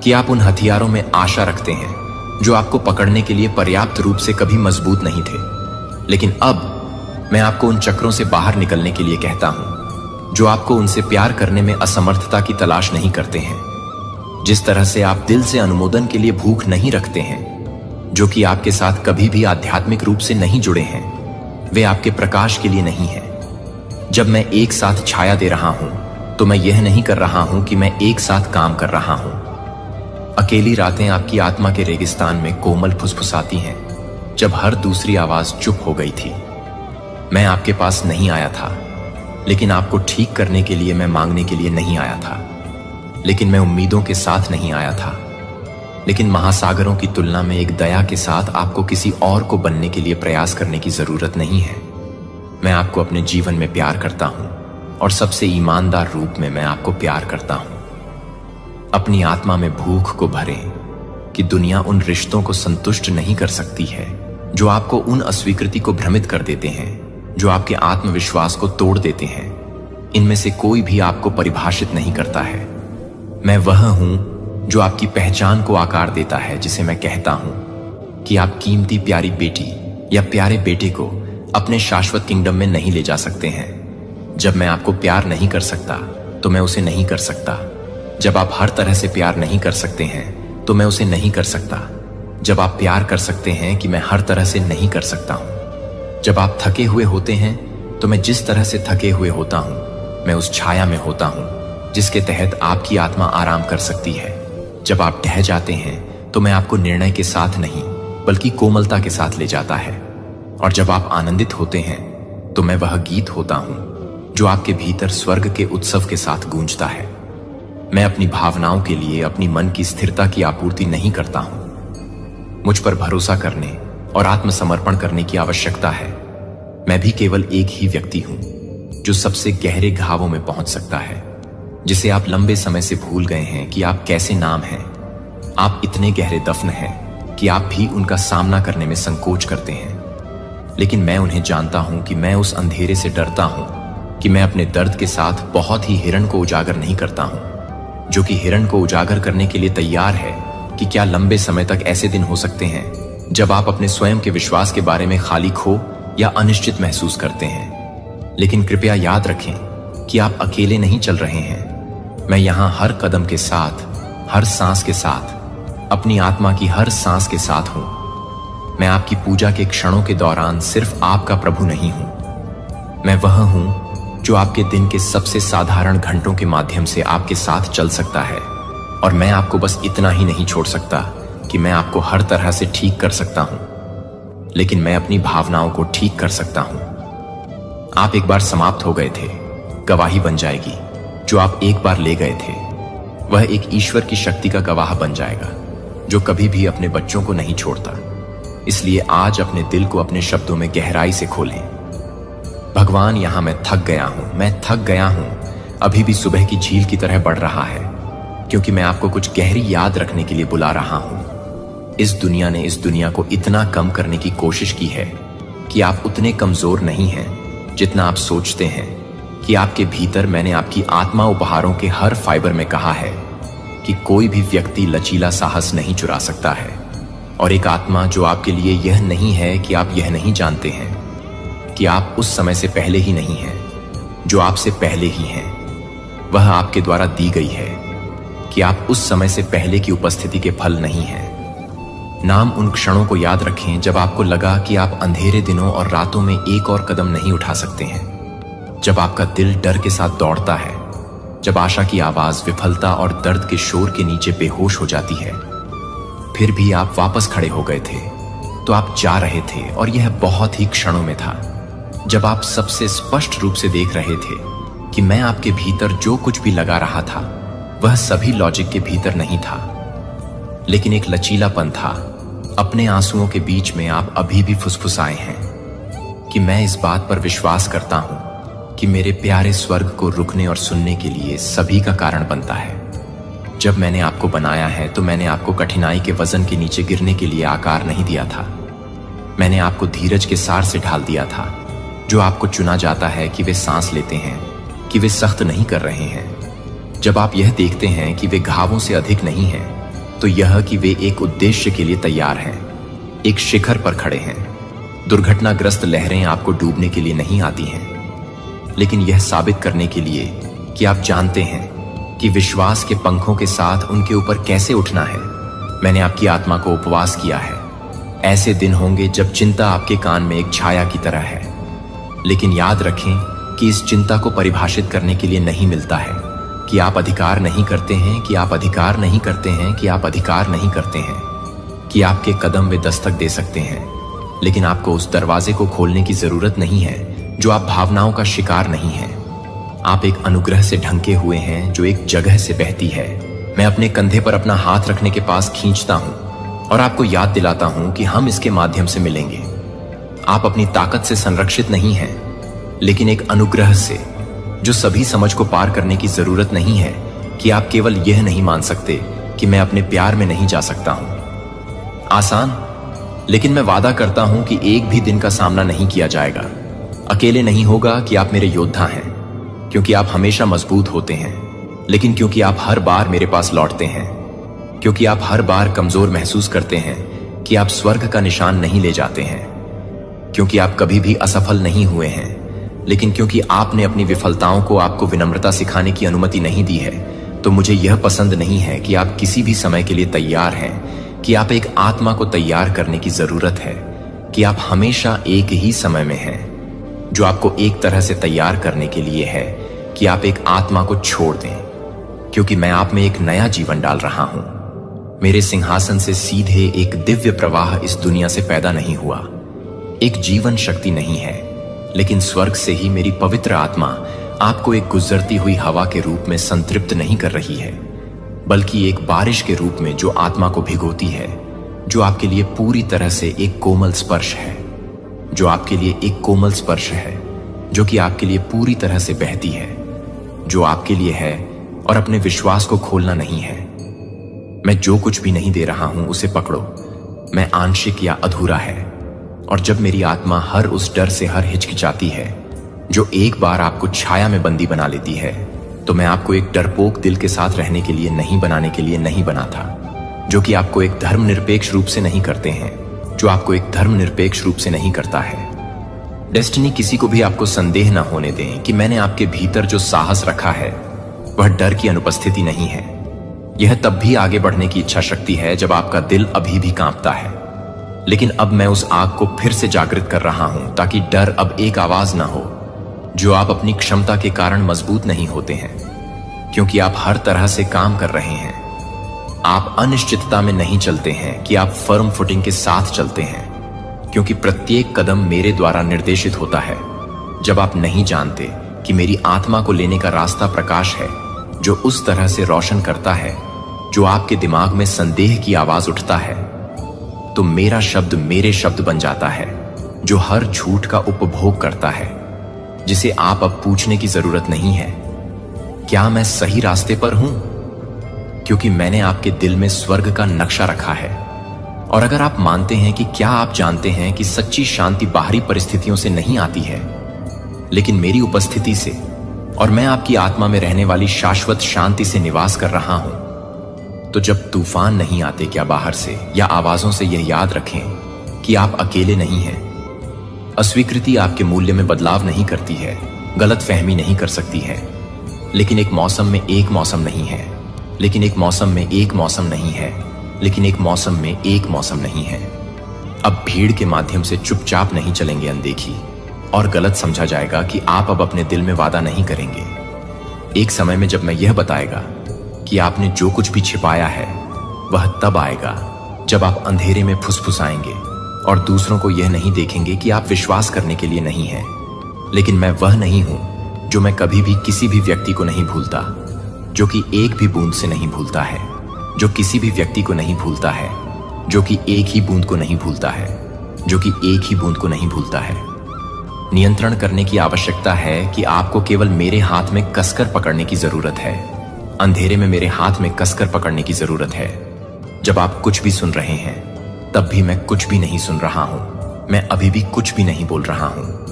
कि आप उन हथियारों में आशा रखते हैं जो आपको पकड़ने के लिए पर्याप्त रूप से कभी मजबूत नहीं थे, लेकिन अब मैं आपको उन चक्रों से बाहर निकलने के लिए कहता हूं जो आपको उनसे प्यार करने में असमर्थता की तलाश नहीं करते हैं। जिस तरह से आप दिल से अनुमोदन के लिए भूख नहीं रखते हैं, जो कि आपके साथ कभी भी आध्यात्मिक रूप से नहीं जुड़े हैं, वे आपके प्रकाश के लिए नहीं है। जब मैं एक साथ छाया दे रहा हूं तो मैं यह नहीं कर रहा हूं कि मैं एक साथ काम कर रहा हूं। अकेली रातें आपकी आत्मा के रेगिस्तान में कोमल फुसफुसाती हैं, जब हर दूसरी आवाज चुप हो गई थी। मैं आपके पास नहीं आया था, लेकिन आपको ठीक करने के लिए मैं मांगने के लिए नहीं आया था, लेकिन मैं उम्मीदों के साथ नहीं आया था, लेकिन महासागरों की तुलना में एक दया के साथ आपको किसी और को बनने के लिए प्रयास करने की जरूरत नहीं है। मैं आपको अपने जीवन में प्यार करता हूं, और सबसे ईमानदार रूप में मैं आपको प्यार करता हूं। अपनी आत्मा में भूख को भरें कि दुनिया उन रिश्तों को संतुष्ट नहीं कर सकती है जो आपको उन अस्वीकृति को भ्रमित कर देते हैं, जो आपके आत्मविश्वास को तोड़ देते हैं। इनमें से कोई भी आपको परिभाषित नहीं करता है। मैं वह हूं जो आपकी पहचान को आकार देता है, जिसे मैं कहता हूं कि आप कीमती प्यारी बेटी या प्यारे बेटे को अपने शाश्वत किंगडम में नहीं ले जा सकते हैं। जब मैं आपको प्यार नहीं कर सकता तो मैं उसे नहीं कर सकता। जब आप हर तरह से प्यार नहीं कर सकते हैं तो मैं उसे नहीं कर सकता। जब आप प्यार कर सकते हैं कि मैं हर तरह से नहीं कर सकता हूं। जब आप थके हुए होते हैं तो मैं जिस तरह से थके हुए होता हूं, मैं उस छाया में होता हूं जिसके तहत आपकी आत्मा आराम कर सकती है। जब आप ढह जाते हैं तो मैं आपको निर्णय के साथ नहीं बल्कि कोमलता के साथ ले जाता है। और जब आप आनंदित होते हैं तो मैं वह गीत होता हूं जो आपके भीतर स्वर्ग के उत्सव के साथ गूंजता है। मैं अपनी भावनाओं के लिए अपनी मन की स्थिरता की आपूर्ति नहीं करता हूं। मुझ पर भरोसा करने और आत्मसमर्पण करने की आवश्यकता है। मैं भी केवल एक ही व्यक्ति हूं जो सबसे गहरे घावों में पहुंच सकता है, जिसे आप लंबे समय से भूल गए हैं कि आप कैसे नाम हैं। आप इतने गहरे दफन हैं कि आप भी उनका सामना करने में संकोच करते हैं। लेकिन मैं उन्हें जानता हूं कि मैं उस अंधेरे से डरता हूं कि मैं अपने दर्द के साथ बहुत ही हिरण को उजागर नहीं करता हूं, जो कि हिरण को उजागर करने के लिए तैयार है कि क्या लंबे समय तक ऐसे दिन हो सकते हैं जब आप अपने स्वयं के विश्वास के बारे में खाली खो या अनिश्चित महसूस करते हैं। लेकिन कृपया याद रखें कि आप अकेले नहीं चल रहे हैं। मैं यहां हर कदम के साथ, हर सांस के साथ, अपनी आत्मा की हर सांस के साथ हूं। मैं आपकी पूजा के क्षणों के दौरान सिर्फ आपका प्रभु नहीं हूं। मैं वह हूं जो आपके दिन के सबसे साधारण घंटों के माध्यम से आपके साथ चल सकता है। और मैं आपको बस इतना ही नहीं छोड़ सकता कि मैं आपको हर तरह से ठीक कर सकता हूं, लेकिन मैं अपनी भावनाओं को ठीक कर सकता हूं। आप एक बार समाप्त हो गए थे, गवाही बन जाएगी। जो आप एक बार ले गए थे वह एक ईश्वर की शक्ति का गवाह बन जाएगा, जो कभी भी अपने बच्चों को नहीं छोड़ता। इसलिए आज अपने दिल को अपने शब्दों में गहराई से खोलें। भगवान, यहां मैं थक गया हूं, मैं थक गया हूं। अभी भी सुबह की झील की तरह बढ़ रहा है, क्योंकि मैं आपको कुछ गहरी याद रखने के लिए बुला रहा हूं। इस दुनिया ने इस दुनिया को इतना कम करने की कोशिश की है कि आप उतने कमजोर नहीं हैं जितना आप सोचते हैं। कि आपके भीतर मैंने आपकी आत्मा उपहारों के हर फाइबर में कहा है कि कोई भी व्यक्ति लचीला साहस नहीं चुरा सकता है। और एक आत्मा जो आपके लिए यह नहीं है कि आप यह नहीं जानते हैं कि आप उस समय से पहले ही नहीं हैं, जो आपसे पहले ही हैं। वह आपके द्वारा दी गई है कि आप उस समय से पहले की उपस्थिति के फल नहीं हैं। नाम उन क्षणों को याद रखें जब आपको लगा कि आप अंधेरे दिनों और रातों में एक और कदम नहीं उठा सकते हैं। जब आपका दिल डर के साथ दौड़ता है, जब आशा की आवाज विफलता और दर्द के शोर के नीचे बेहोश हो जाती है, फिर भी आप वापस खड़े हो गए थे। तो आप जा रहे थे और यह बहुत ही क्षणों में था, जब आप सबसे स्पष्ट रूप से देख रहे थे कि मैं आपके भीतर जो कुछ भी लगा रहा था वह सभी लॉजिक के भीतर नहीं था, लेकिन एक लचीलापन था। अपने आंसुओं के बीच में आप अभी भी फुसफुसाए हैं कि मैं इस बात पर विश्वास करता हूं कि मेरे प्यारे स्वर्ग को रुकने और सुनने के लिए सभी का कारण बनता है। जब मैंने आपको बनाया है तो मैंने आपको कठिनाई के वजन के नीचे गिरने के लिए आकार नहीं दिया था। मैंने आपको धीरज के सार से ढाल दिया था, जो आपको चुना जाता है कि वे सांस लेते हैं, कि वे सख्त नहीं कर रहे हैं। जब आप यह देखते हैं कि वे घावों से अधिक नहीं हैं, तो यह कि वे एक उद्देश्य के लिए तैयार हैं, एक शिखर पर खड़े हैं। दुर्घटनाग्रस्त लहरें आपको डूबने के लिए नहीं आती हैं, लेकिन यह साबित करने के लिए कि आप जानते हैं कि विश्वास के पंखों के साथ उनके ऊपर कैसे उठना है। मैंने आपकी आत्मा को उपवास किया है। ऐसे दिन होंगे जब चिंता आपके कान में एक छाया की तरह है, लेकिन याद रखें कि इस चिंता को परिभाषित करने के लिए नहीं मिलता है कि आप अधिकार नहीं करते हैं, कि आप अधिकार नहीं करते हैं, कि आप अधिकार नहीं करते हैं, कि आपके कदम वे दस्तक दे सकते हैं, लेकिन आपको उस दरवाजे को खोलने की जरूरत नहीं है जो आप भावनाओं का शिकार नहीं हैं। आप एक अनुग्रह से ढंके हुए हैं जो एक जगह से बहती है। मैं अपने कंधे पर अपना हाथ रखने के पास खींचता हूं और आपको याद दिलाता हूं कि हम इसके माध्यम से मिलेंगे। आप अपनी ताकत से संरक्षित नहीं हैं, लेकिन एक अनुग्रह से, जो सभी समझ को पार करने की जरूरत नहीं है कि आप केवल यह नहीं मान सकते कि मैं अपने प्यार में नहीं जा सकता हूं। आसान, लेकिन मैं वादा करता हूं कि एक भी दिन का सामना नहीं किया जाएगा। अकेले नहीं होगा कि आप मेरे योद्धा हैं, क्योंकि आप हमेशा मजबूत होते हैं, लेकिन क्योंकि आप हर बार मेरे पास लौटते हैं, क्योंकि आप हर बार कमजोर महसूस करते हैं कि आप स्वर्ग का निशान नहीं ले जाते हैं, क्योंकि आप कभी भी असफल नहीं हुए हैं, लेकिन क्योंकि आपने अपनी विफलताओं को आपको विनम्रता सिखाने की अनुमति नहीं दी है, तो मुझे यह पसंद नहीं है कि आप किसी भी समय के लिए तैयार हैं, कि आप एक आत्मा को तैयार करने की जरूरत है, कि आप हमेशा एक ही समय में हैं, जो आपको एक तरह से तैयार करने के लिए है कि आप एक आत्मा को छोड़ दें, क्योंकि मैं आप में एक नया जीवन डाल रहा हूं। मेरे सिंहासन से सीधे एक दिव्य प्रवाह इस दुनिया से पैदा नहीं हुआ, एक जीवन शक्ति नहीं है, लेकिन स्वर्ग से ही मेरी पवित्र आत्मा आपको एक गुजरती हुई हवा के रूप में संतृप्त नहीं कर रही है, बल्कि एक बारिश के रूप में जो आत्मा को भिगोती है, जो आपके लिए पूरी तरह से एक कोमल स्पर्श है, जो आपके लिए एक कोमल स्पर्श है, जो कि आपके लिए पूरी तरह से बहती है, जो आपके लिए है और अपने विश्वास को खोलना नहीं है। मैं जो कुछ भी नहीं दे रहा हूं उसे पकड़ो, मैं आंशिक या अधूरा है। और जब मेरी आत्मा हर उस डर से हर हिचकिचाती है जो एक बार आपको छाया में बंदी बना लेती है, तो मैं आपको एक डरपोक दिल के साथ रहने के लिए नहीं बनाने के लिए नहीं बना था, जो कि आपको एक धर्मनिरपेक्ष रूप से नहीं करते हैं, जो आपको एक धर्मनिरपेक्ष रूप से नहीं करता है। डेस्टिनी किसी को भी आपको संदेह न होने दें कि मैंने आपके भीतर जो साहस रखा है वह डर की अनुपस्थिति नहीं है। यह तब भी आगे बढ़ने की इच्छा शक्ति है जब आपका दिल अभी भी कांपता है, लेकिन अब मैं उस आग को फिर से जागृत कर रहा हूं ताकि डर अब एक आवाज ना हो। जो आप अपनी क्षमता के कारण मजबूत नहीं होते हैं, क्योंकि आप हर तरह से काम कर रहे हैं। आप अनिश्चितता में नहीं चलते हैं कि आप फर्म फुटिंग के साथ चलते हैं, क्योंकि प्रत्येक कदम मेरे द्वारा निर्देशित होता है। जब आप नहीं जानते कि मेरी आत्मा को लेने का रास्ता प्रकाश है, जो उस तरह से रोशन करता है जो आपके दिमाग में संदेह की आवाज उठता है, तो मेरा शब्द मेरे शब्द बन जाता है, जो हर झूठ का उपभोग करता है, जिसे आप अब पूछने की जरूरत नहीं है क्या मैं सही रास्ते पर हूं, क्योंकि मैंने आपके दिल में स्वर्ग का नक्शा रखा है। और अगर आप मानते हैं कि क्या आप जानते हैं कि सच्ची शांति बाहरी परिस्थितियों से नहीं आती है, लेकिन मेरी उपस्थिति से, और मैं आपकी आत्मा में रहने वाली शाश्वत शांति से निवास कर रहा हूं, तो जब तूफान नहीं आते क्या बाहर से या आवाजों से, यह याद रखें कि आप अकेले नहीं हैं। अस्वीकृति आपके मूल्य में बदलाव नहीं करती है, गलत फहमी नहीं कर सकती है, लेकिन एक मौसम में एक मौसम नहीं है, लेकिन एक मौसम में एक मौसम नहीं है, लेकिन एक मौसम में एक मौसम नहीं है। अब भीड़ के माध्यम से चुपचाप नहीं चलेंगे अनदेखी, और गलत समझा जाएगा कि आप अब अपने दिल में वादा नहीं करेंगे। एक समय में जब मैं यह बताएगा कि आपने जो कुछ भी छिपाया है, वह तब आएगा जब आप अंधेरे में फुसफुसाएंगे और दूसरों को यह नहीं देखेंगे कि आप विश्वास करने के लिए नहीं हैं। लेकिन मैं वह नहीं हूं जो मैं कभी भी किसी भी व्यक्ति को नहीं भूलता। जो कि एक भी बूंद से नहीं भूलता है, जो किसी भी व्यक्ति को नहीं भूलता है, जो कि एक ही बूंद को नहीं भूलता है, जो कि एक ही बूंद को नहीं भूलता है। नियंत्रण करने की आवश्यकता है कि आपको केवल मेरे हाथ में कसकर पकड़ने की जरूरत है। अंधेरे में मेरे हाथ में कसकर पकड़ने की जरूरत है। जब आप कुछ भी सुन रहे हैं, तब भी मैं कुछ भी नहीं सुन रहा हूं। मैं अभी भी कुछ भी नहीं बोल रहा हूं।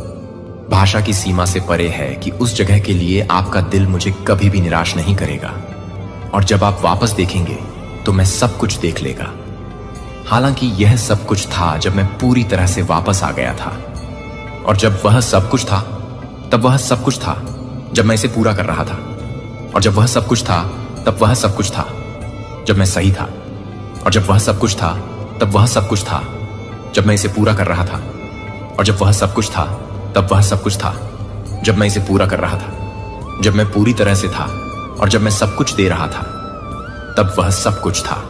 भाषा की सीमा से परे है कि उस जगह के लिए आपका दिल मुझे कभी भी निराश नहीं करेगा। और जब आप वापस देखेंगे तो मैं सब कुछ देख लेगा। हालांकि यह सब कुछ था जब मैं पूरी तरह से वापस आ गया था। और जब वह सब कुछ था, तब वह सब कुछ था जब मैं इसे पूरा कर रहा था। और जब वह सब कुछ था, तब वह सब कुछ था जब मैं सही था। और जब वह सब कुछ था, तब वह सब कुछ था जब मैं इसे पूरा कर रहा था। और जब वह सब कुछ था, तब वह सब कुछ था जब मैं इसे पूरा कर रहा था। जब मैं पूरी तरह से था और जब मैं सब कुछ दे रहा था, तब वह सब कुछ था।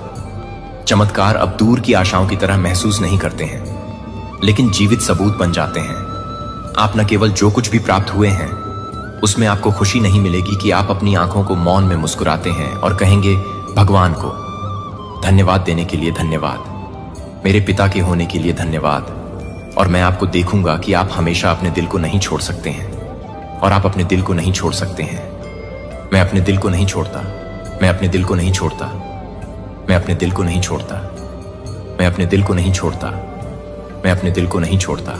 चमत्कार अब दूर की आशाओं की तरह महसूस नहीं करते हैं, लेकिन जीवित सबूत बन जाते हैं। आप न केवल जो कुछ भी प्राप्त हुए हैं, उसमें आपको खुशी नहीं मिलेगी कि आप अपनी आंखों को मौन में मुस्कुराते हैं और कहेंगे भगवान को धन्यवाद देने के लिए धन्यवाद, मेरे पिता के होने के लिए धन्यवाद। और मैं आपको देखूंगा कि आप हमेशा अपने दिल को नहीं छोड़ सकते हैं। और आप अपने दिल को नहीं छोड़ सकते हैं। मैं अपने दिल को नहीं छोड़ता। मैं अपने दिल को नहीं छोड़ता। मैं अपने दिल को नहीं छोड़ता। मैं अपने दिल को नहीं छोड़ता। मैं अपने दिल को नहीं छोड़ता।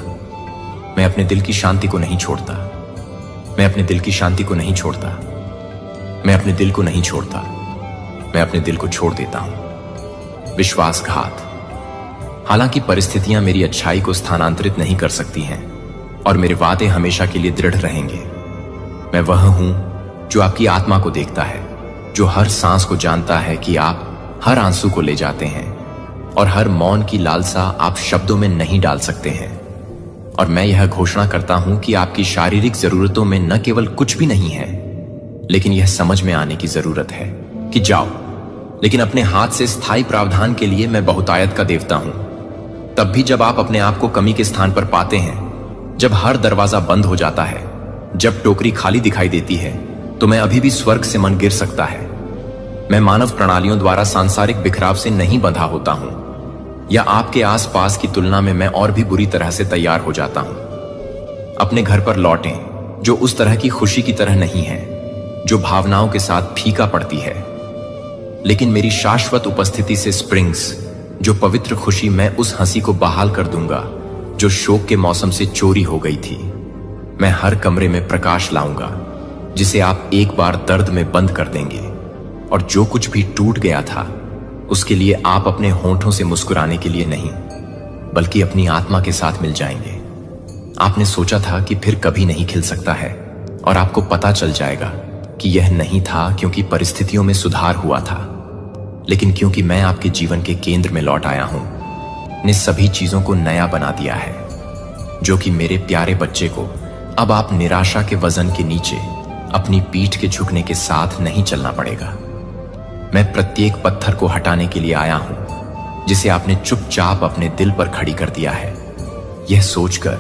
मैं अपने दिल की शांति को नहीं छोड़ता। मैं अपने दिल की शांति को नहीं छोड़ता। मैं अपने दिल को नहीं छोड़ता। मैं अपने दिल को छोड़ देता हूं। विश्वासघात। हालांकि परिस्थितियां मेरी अच्छाई को स्थानांतरित नहीं कर सकती हैं और मेरे वादे हमेशा के लिए दृढ़ रहेंगे। मैं वह हूं जो आपकी आत्मा को देखता है, जो हर सांस को जानता है कि आप हर आंसू को ले जाते हैं और हर मौन की लालसा आप शब्दों में नहीं डाल सकते हैं। और मैं यह घोषणा करता हूं कि आपकी शारीरिक जरूरतों में न केवल कुछ भी नहीं है, लेकिन यह समझ में आने की जरूरत है कि जाओ। लेकिन अपने हाथ से स्थायी प्रावधान के लिए मैं बहुतायत का देवता हूं। तब भी जब आप अपने आप को कमी के स्थान पर पाते हैं, जब हर दरवाजा बंद हो जाता है, जब टोकरी खाली दिखाई देती है, तो मैं अभी भी स्वर्ग से मन गिर सकता है। मैं मानव प्रणालियों द्वारा सांसारिक बिखराव से नहीं बंधा होता हूं, या आपके आसपास की तुलना में मैं और भी बुरी तरह से तैयार हो जाता हूं। अपने घर पर लौटें, जो उस तरह की खुशी की तरह नहीं है, जो भावनाओं के साथ फीका पड़ती है, लेकिन मेरी शाश्वत उपस्थिति से स्प्रिंग्स, जो पवित्र खुशी मैं उस हंसी को बहाल कर दूंगा जो शोक के मौसम से चोरी हो गई थी। मैं हर कमरे में प्रकाश लाऊंगा जिसे आप एक बार दर्द में बंद कर देंगे। और जो कुछ भी टूट गया था, उसके लिए आप अपने होंठों से मुस्कुराने के लिए नहीं, बल्कि अपनी आत्मा के साथ मिल जाएंगे। आपने सोचा था कि फिर कभी नहीं खिल सकता है, और आपको पता चल जाएगा कि यह नहीं था क्योंकि परिस्थितियों में सुधार हुआ था, लेकिन क्योंकि मैं आपके जीवन के केंद्र में लौट आया हूं, ने सभी चीजों को नया बना दिया है। जो कि मेरे प्यारे बच्चे को अब आप निराशा के वजन के नीचे अपनी पीठ के झुकने के साथ नहीं चलना पड़ेगा। मैं प्रत्येक पत्थर को हटाने के लिए आया हूं जिसे आपने चुपचाप अपने दिल पर खड़ी कर दिया है, यह सोचकर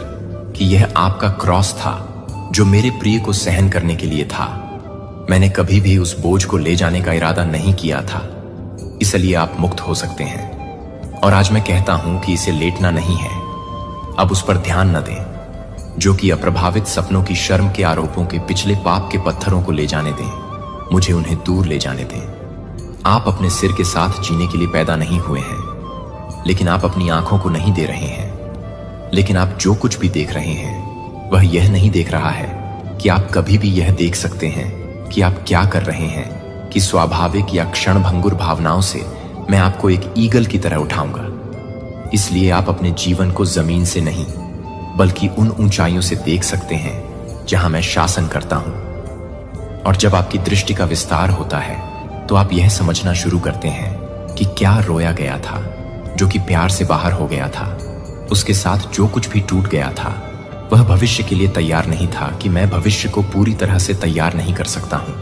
कि यह आपका क्रॉस था जो मेरे प्रिय को सहन करने के लिए था। मैंने कभी भी उस बोझ को ले जाने का इरादा नहीं किया था, इसलिए आप मुक्त हो सकते हैं। और आज मैं कहता हूं कि इसे लेटना नहीं है। अब उस पर ध्यान न दें, जो कि अप्रभावित सपनों की शर्म के आरोपों के पिछले पाप के पत्थरों को ले जाने दें। मुझे उन्हें दूर ले जाने दें। आप अपने सिर के साथ जीने के लिए पैदा नहीं हुए हैं, लेकिन आप अपनी आंखों को नहीं दे रहे हैं। लेकिन आप जो कुछ भी देख रहे हैं, वह यह नहीं देख रहा है कि आप कभी भी यह देख सकते हैं कि आप क्या कर रहे हैं, कि स्वाभाविक या क्षणभंगुर भावनाओं से मैं आपको एक ईगल की तरह उठाऊंगा। इसलिए आप अपने जीवन को जमीन से नहीं, बल्कि उन ऊंचाइयों से देख सकते हैं जहां मैं शासन करता हूं। और जब आपकी दृष्टि का विस्तार होता है, तो आप यह समझना शुरू करते हैं कि क्या रोया गया था, जो कि प्यार से बाहर हो गया था। उसके साथ जो कुछ भी टूट गया था, वह भविष्य के लिए तैयार नहीं था कि मैं भविष्य को पूरी तरह से तैयार नहीं कर सकता हूं।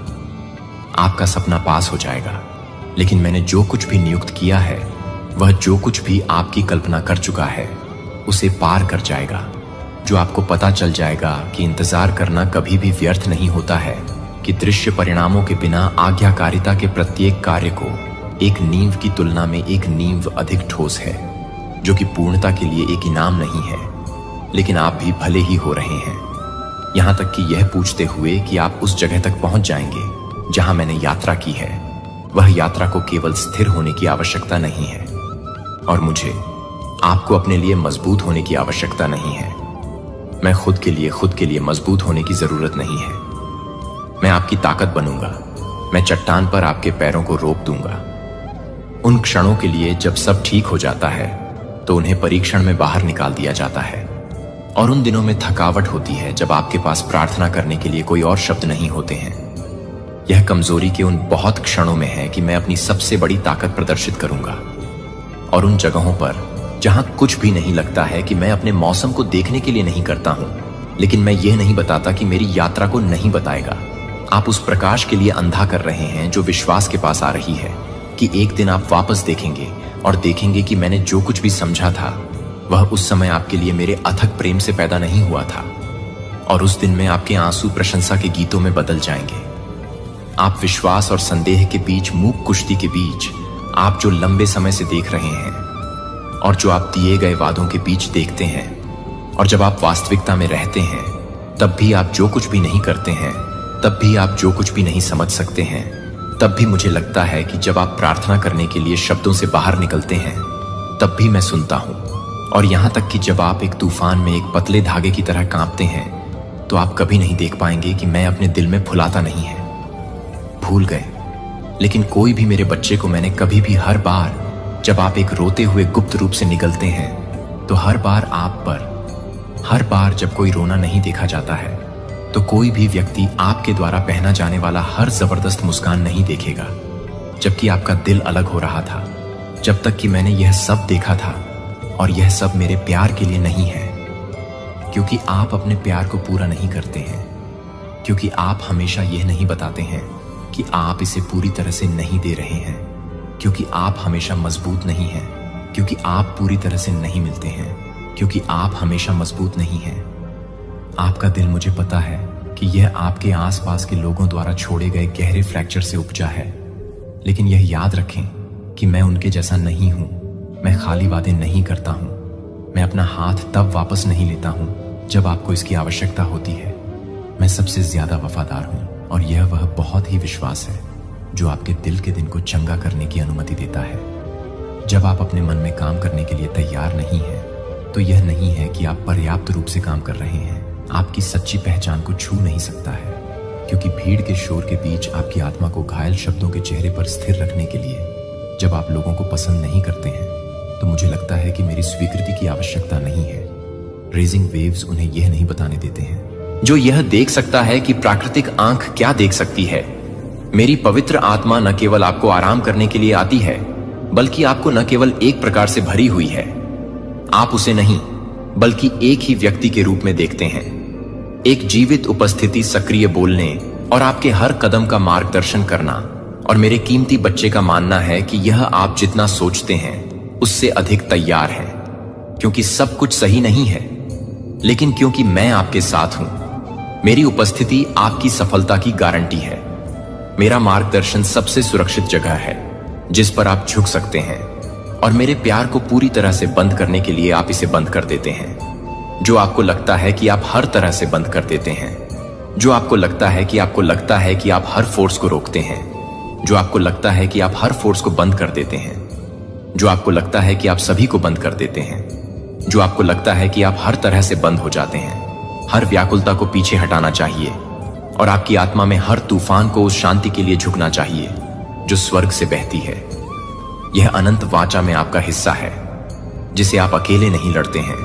आपका सपना पास हो जाएगा, लेकिन मैंने जो कुछ भी नियुक्त किया है, वह जो कुछ भी आपकी कल्पना कर चुका है, उसे पार कर जाएगा। जो आपको पता चल जाएगा कि इंतजार करना कभी भी व्यर्थ नहीं होता है, कि दृश्य परिणामों के बिना आज्ञाकारिता के प्रत्येक कार्य को एक नींव की तुलना में एक नींव अधिक ठोस है, जो कि पूर्णता के लिए एक इनाम नहीं है। लेकिन आप भी भले ही हो रहे हैं, यहां तक कि यह पूछते हुए कि आप उस जगह तक पहुंच जाएंगे जहां मैंने यात्रा की है। वह यात्रा को केवल स्थिर होने की आवश्यकता नहीं है, और मुझे आपको अपने लिए मजबूत होने की आवश्यकता नहीं है। मैं खुद के लिए मजबूत होने की जरूरत नहीं है। मैं आपकी ताकत बनूंगा। मैं चट्टान पर आपके पैरों को रोक दूंगा। उन क्षणों के लिए जब सब ठीक हो जाता है तो उन्हें परीक्षण में बाहर निकाल दिया जाता है, और उन दिनों में थकावट होती है जब आपके पास प्रार्थना करने के लिए कोई और शब्द नहीं होते हैं। यह कमजोरी के उन बहुत क्षणों में है कि मैं अपनी सबसे बड़ी ताकत प्रदर्शित करूंगा, और उन जगहों पर जहां कुछ भी नहीं लगता है कि मैं अपने मौसम को देखने के लिए नहीं करता हूं, लेकिन मैं यह नहीं बताता कि मेरी यात्रा को नहीं बताएगा। आप उस प्रकाश के लिए अंधा कर रहे हैं जो विश्वास के पास आ रही है कि एक दिन आप वापस देखेंगे और देखेंगे कि मैंने जो कुछ भी समझा था वह उस समय आपके लिए मेरे अथक प्रेम से पैदा नहीं हुआ था, और उस दिन में आपके आंसू प्रशंसा के गीतों में बदल जाएंगे। आप विश्वास और संदेह के बीच मूक कुश्ती के बीच आप जो लंबे समय से देख रहे हैं और जो आप दिए गए वादों के बीच देखते हैं, और जब आप वास्तविकता में रहते हैं तब भी आप जो कुछ भी नहीं करते हैं, तब भी आप जो कुछ भी नहीं समझ सकते हैं, तब भी मुझे लगता है कि जब आप प्रार्थना करने के लिए शब्दों से बाहर निकलते हैं तब भी मैं सुनता हूं। और यहां तक कि जब आप एक तूफान में एक पतले धागे की तरह कांपते हैं तो आप कभी नहीं देख पाएंगे कि मैं अपने दिल में फुलाता नहीं है। भूल गए, लेकिन कोई भी मेरे बच्चे को मैंने कभी भी, हर बार जब आप एक रोते हुए गुप्त रूप से निकलते हैं तो हर बार आप पर, हर बार जब कोई रोना नहीं देखा जाता है तो कोई भी व्यक्ति आपके द्वारा पहना जाने वाला हर जबरदस्त मुस्कान नहीं देखेगा, जबकि आपका दिल अलग हो रहा था। जब तक कि मैंने यह सब देखा था, और यह सब मेरे प्यार के लिए नहीं है, क्योंकि आप अपने प्यार को पूरा नहीं करते हैं, क्योंकि आप हमेशा यह नहीं बताते हैं कि आप इसे पूरी तरह से नहीं दे रहे हैं, क्योंकि आप हमेशा मजबूत नहीं हैं, क्योंकि आप पूरी तरह से नहीं मिलते हैं, क्योंकि आप हमेशा मजबूत नहीं हैं। आपका दिल, मुझे पता है कि यह आपके आसपास के लोगों द्वारा छोड़े गए गहरे फ्रैक्चर से उपजा है, लेकिन यह याद रखें कि मैं उनके जैसा नहीं हूं। मैं खाली वादे नहीं करता हूं। मैं अपना हाथ तब वापस नहीं लेता हूं जब आपको इसकी आवश्यकता होती है। मैं सबसे ज्यादा वफादार हूं, और यह वह बहुत ही विश्वास है जो आपके दिल के दिन को चंगा करने की अनुमति देता है। जब आप अपने मन में काम करने के लिए तैयार नहीं हैं, तो यह नहीं है कि आप पर्याप्त रूप से काम कर रहे हैं। आपकी सच्ची पहचान को छू नहीं सकता है, क्योंकि भीड़ के शोर के बीच आपकी आत्मा को घायल शब्दों के चेहरे पर स्थिर रखने के लिए जब आप लोगों को पसंद नहीं करते हैं, तो मुझे लगता है कि मेरी स्वीकृति की आवश्यकता नहीं है। रेजिंग वेव्स उन्हें यह नहीं बताने देते हैं। जो यह देख सकता है कि प्राकृतिक आंख क्या देख सकती है। मेरी पवित्र आत्मा न केवल आपको आराम करने के लिए आती है, बल्कि आपको न केवल एक प्रकार से भरी हुई है। आप उसे नहीं, बल्कि एक ही व्यक्ति के रूप में देखते हैं। एक जीवित उपस्थिति, सक्रिय बोलने और आपके हर कदम का मार्गदर्शन करना। और मेरे कीमती बच्चे का मानना है कि यह आप जितना सोचते हैं उससे अधिक तैयार है, क्योंकि सब कुछ सही नहीं है, लेकिन क्योंकि मैं आपके साथ हूं। मेरी उपस्थिति आपकी सफलता की गारंटी है। मेरा मार्गदर्शन सबसे सुरक्षित जगह है जिस पर आप झुक सकते हैं, और मेरे प्यार को पूरी तरह से बंद करने के लिए आप इसे बंद कर देते हैं। जो आपको लगता है कि आप हर तरह से बंद कर देते हैं, जो आपको लगता है कि आप हर फोर्स को रोकते हैं, जो आपको लगता है कि आप हर फोर्स को बंद कर देते हैं, जो आपको लगता है कि आप सभी को बंद कर देते हैं, जो आपको लगता है कि आप हर तरह से बंद हो जाते हैं। हर व्याकुलता को पीछे हटाना चाहिए, और आपकी आत्मा में हर तूफान को उस शांति के लिए झुकना चाहिए जो स्वर्ग से बहती है। यह अनंत वाचा में आपका हिस्सा है, जिसे आप अकेले नहीं लड़ते हैं,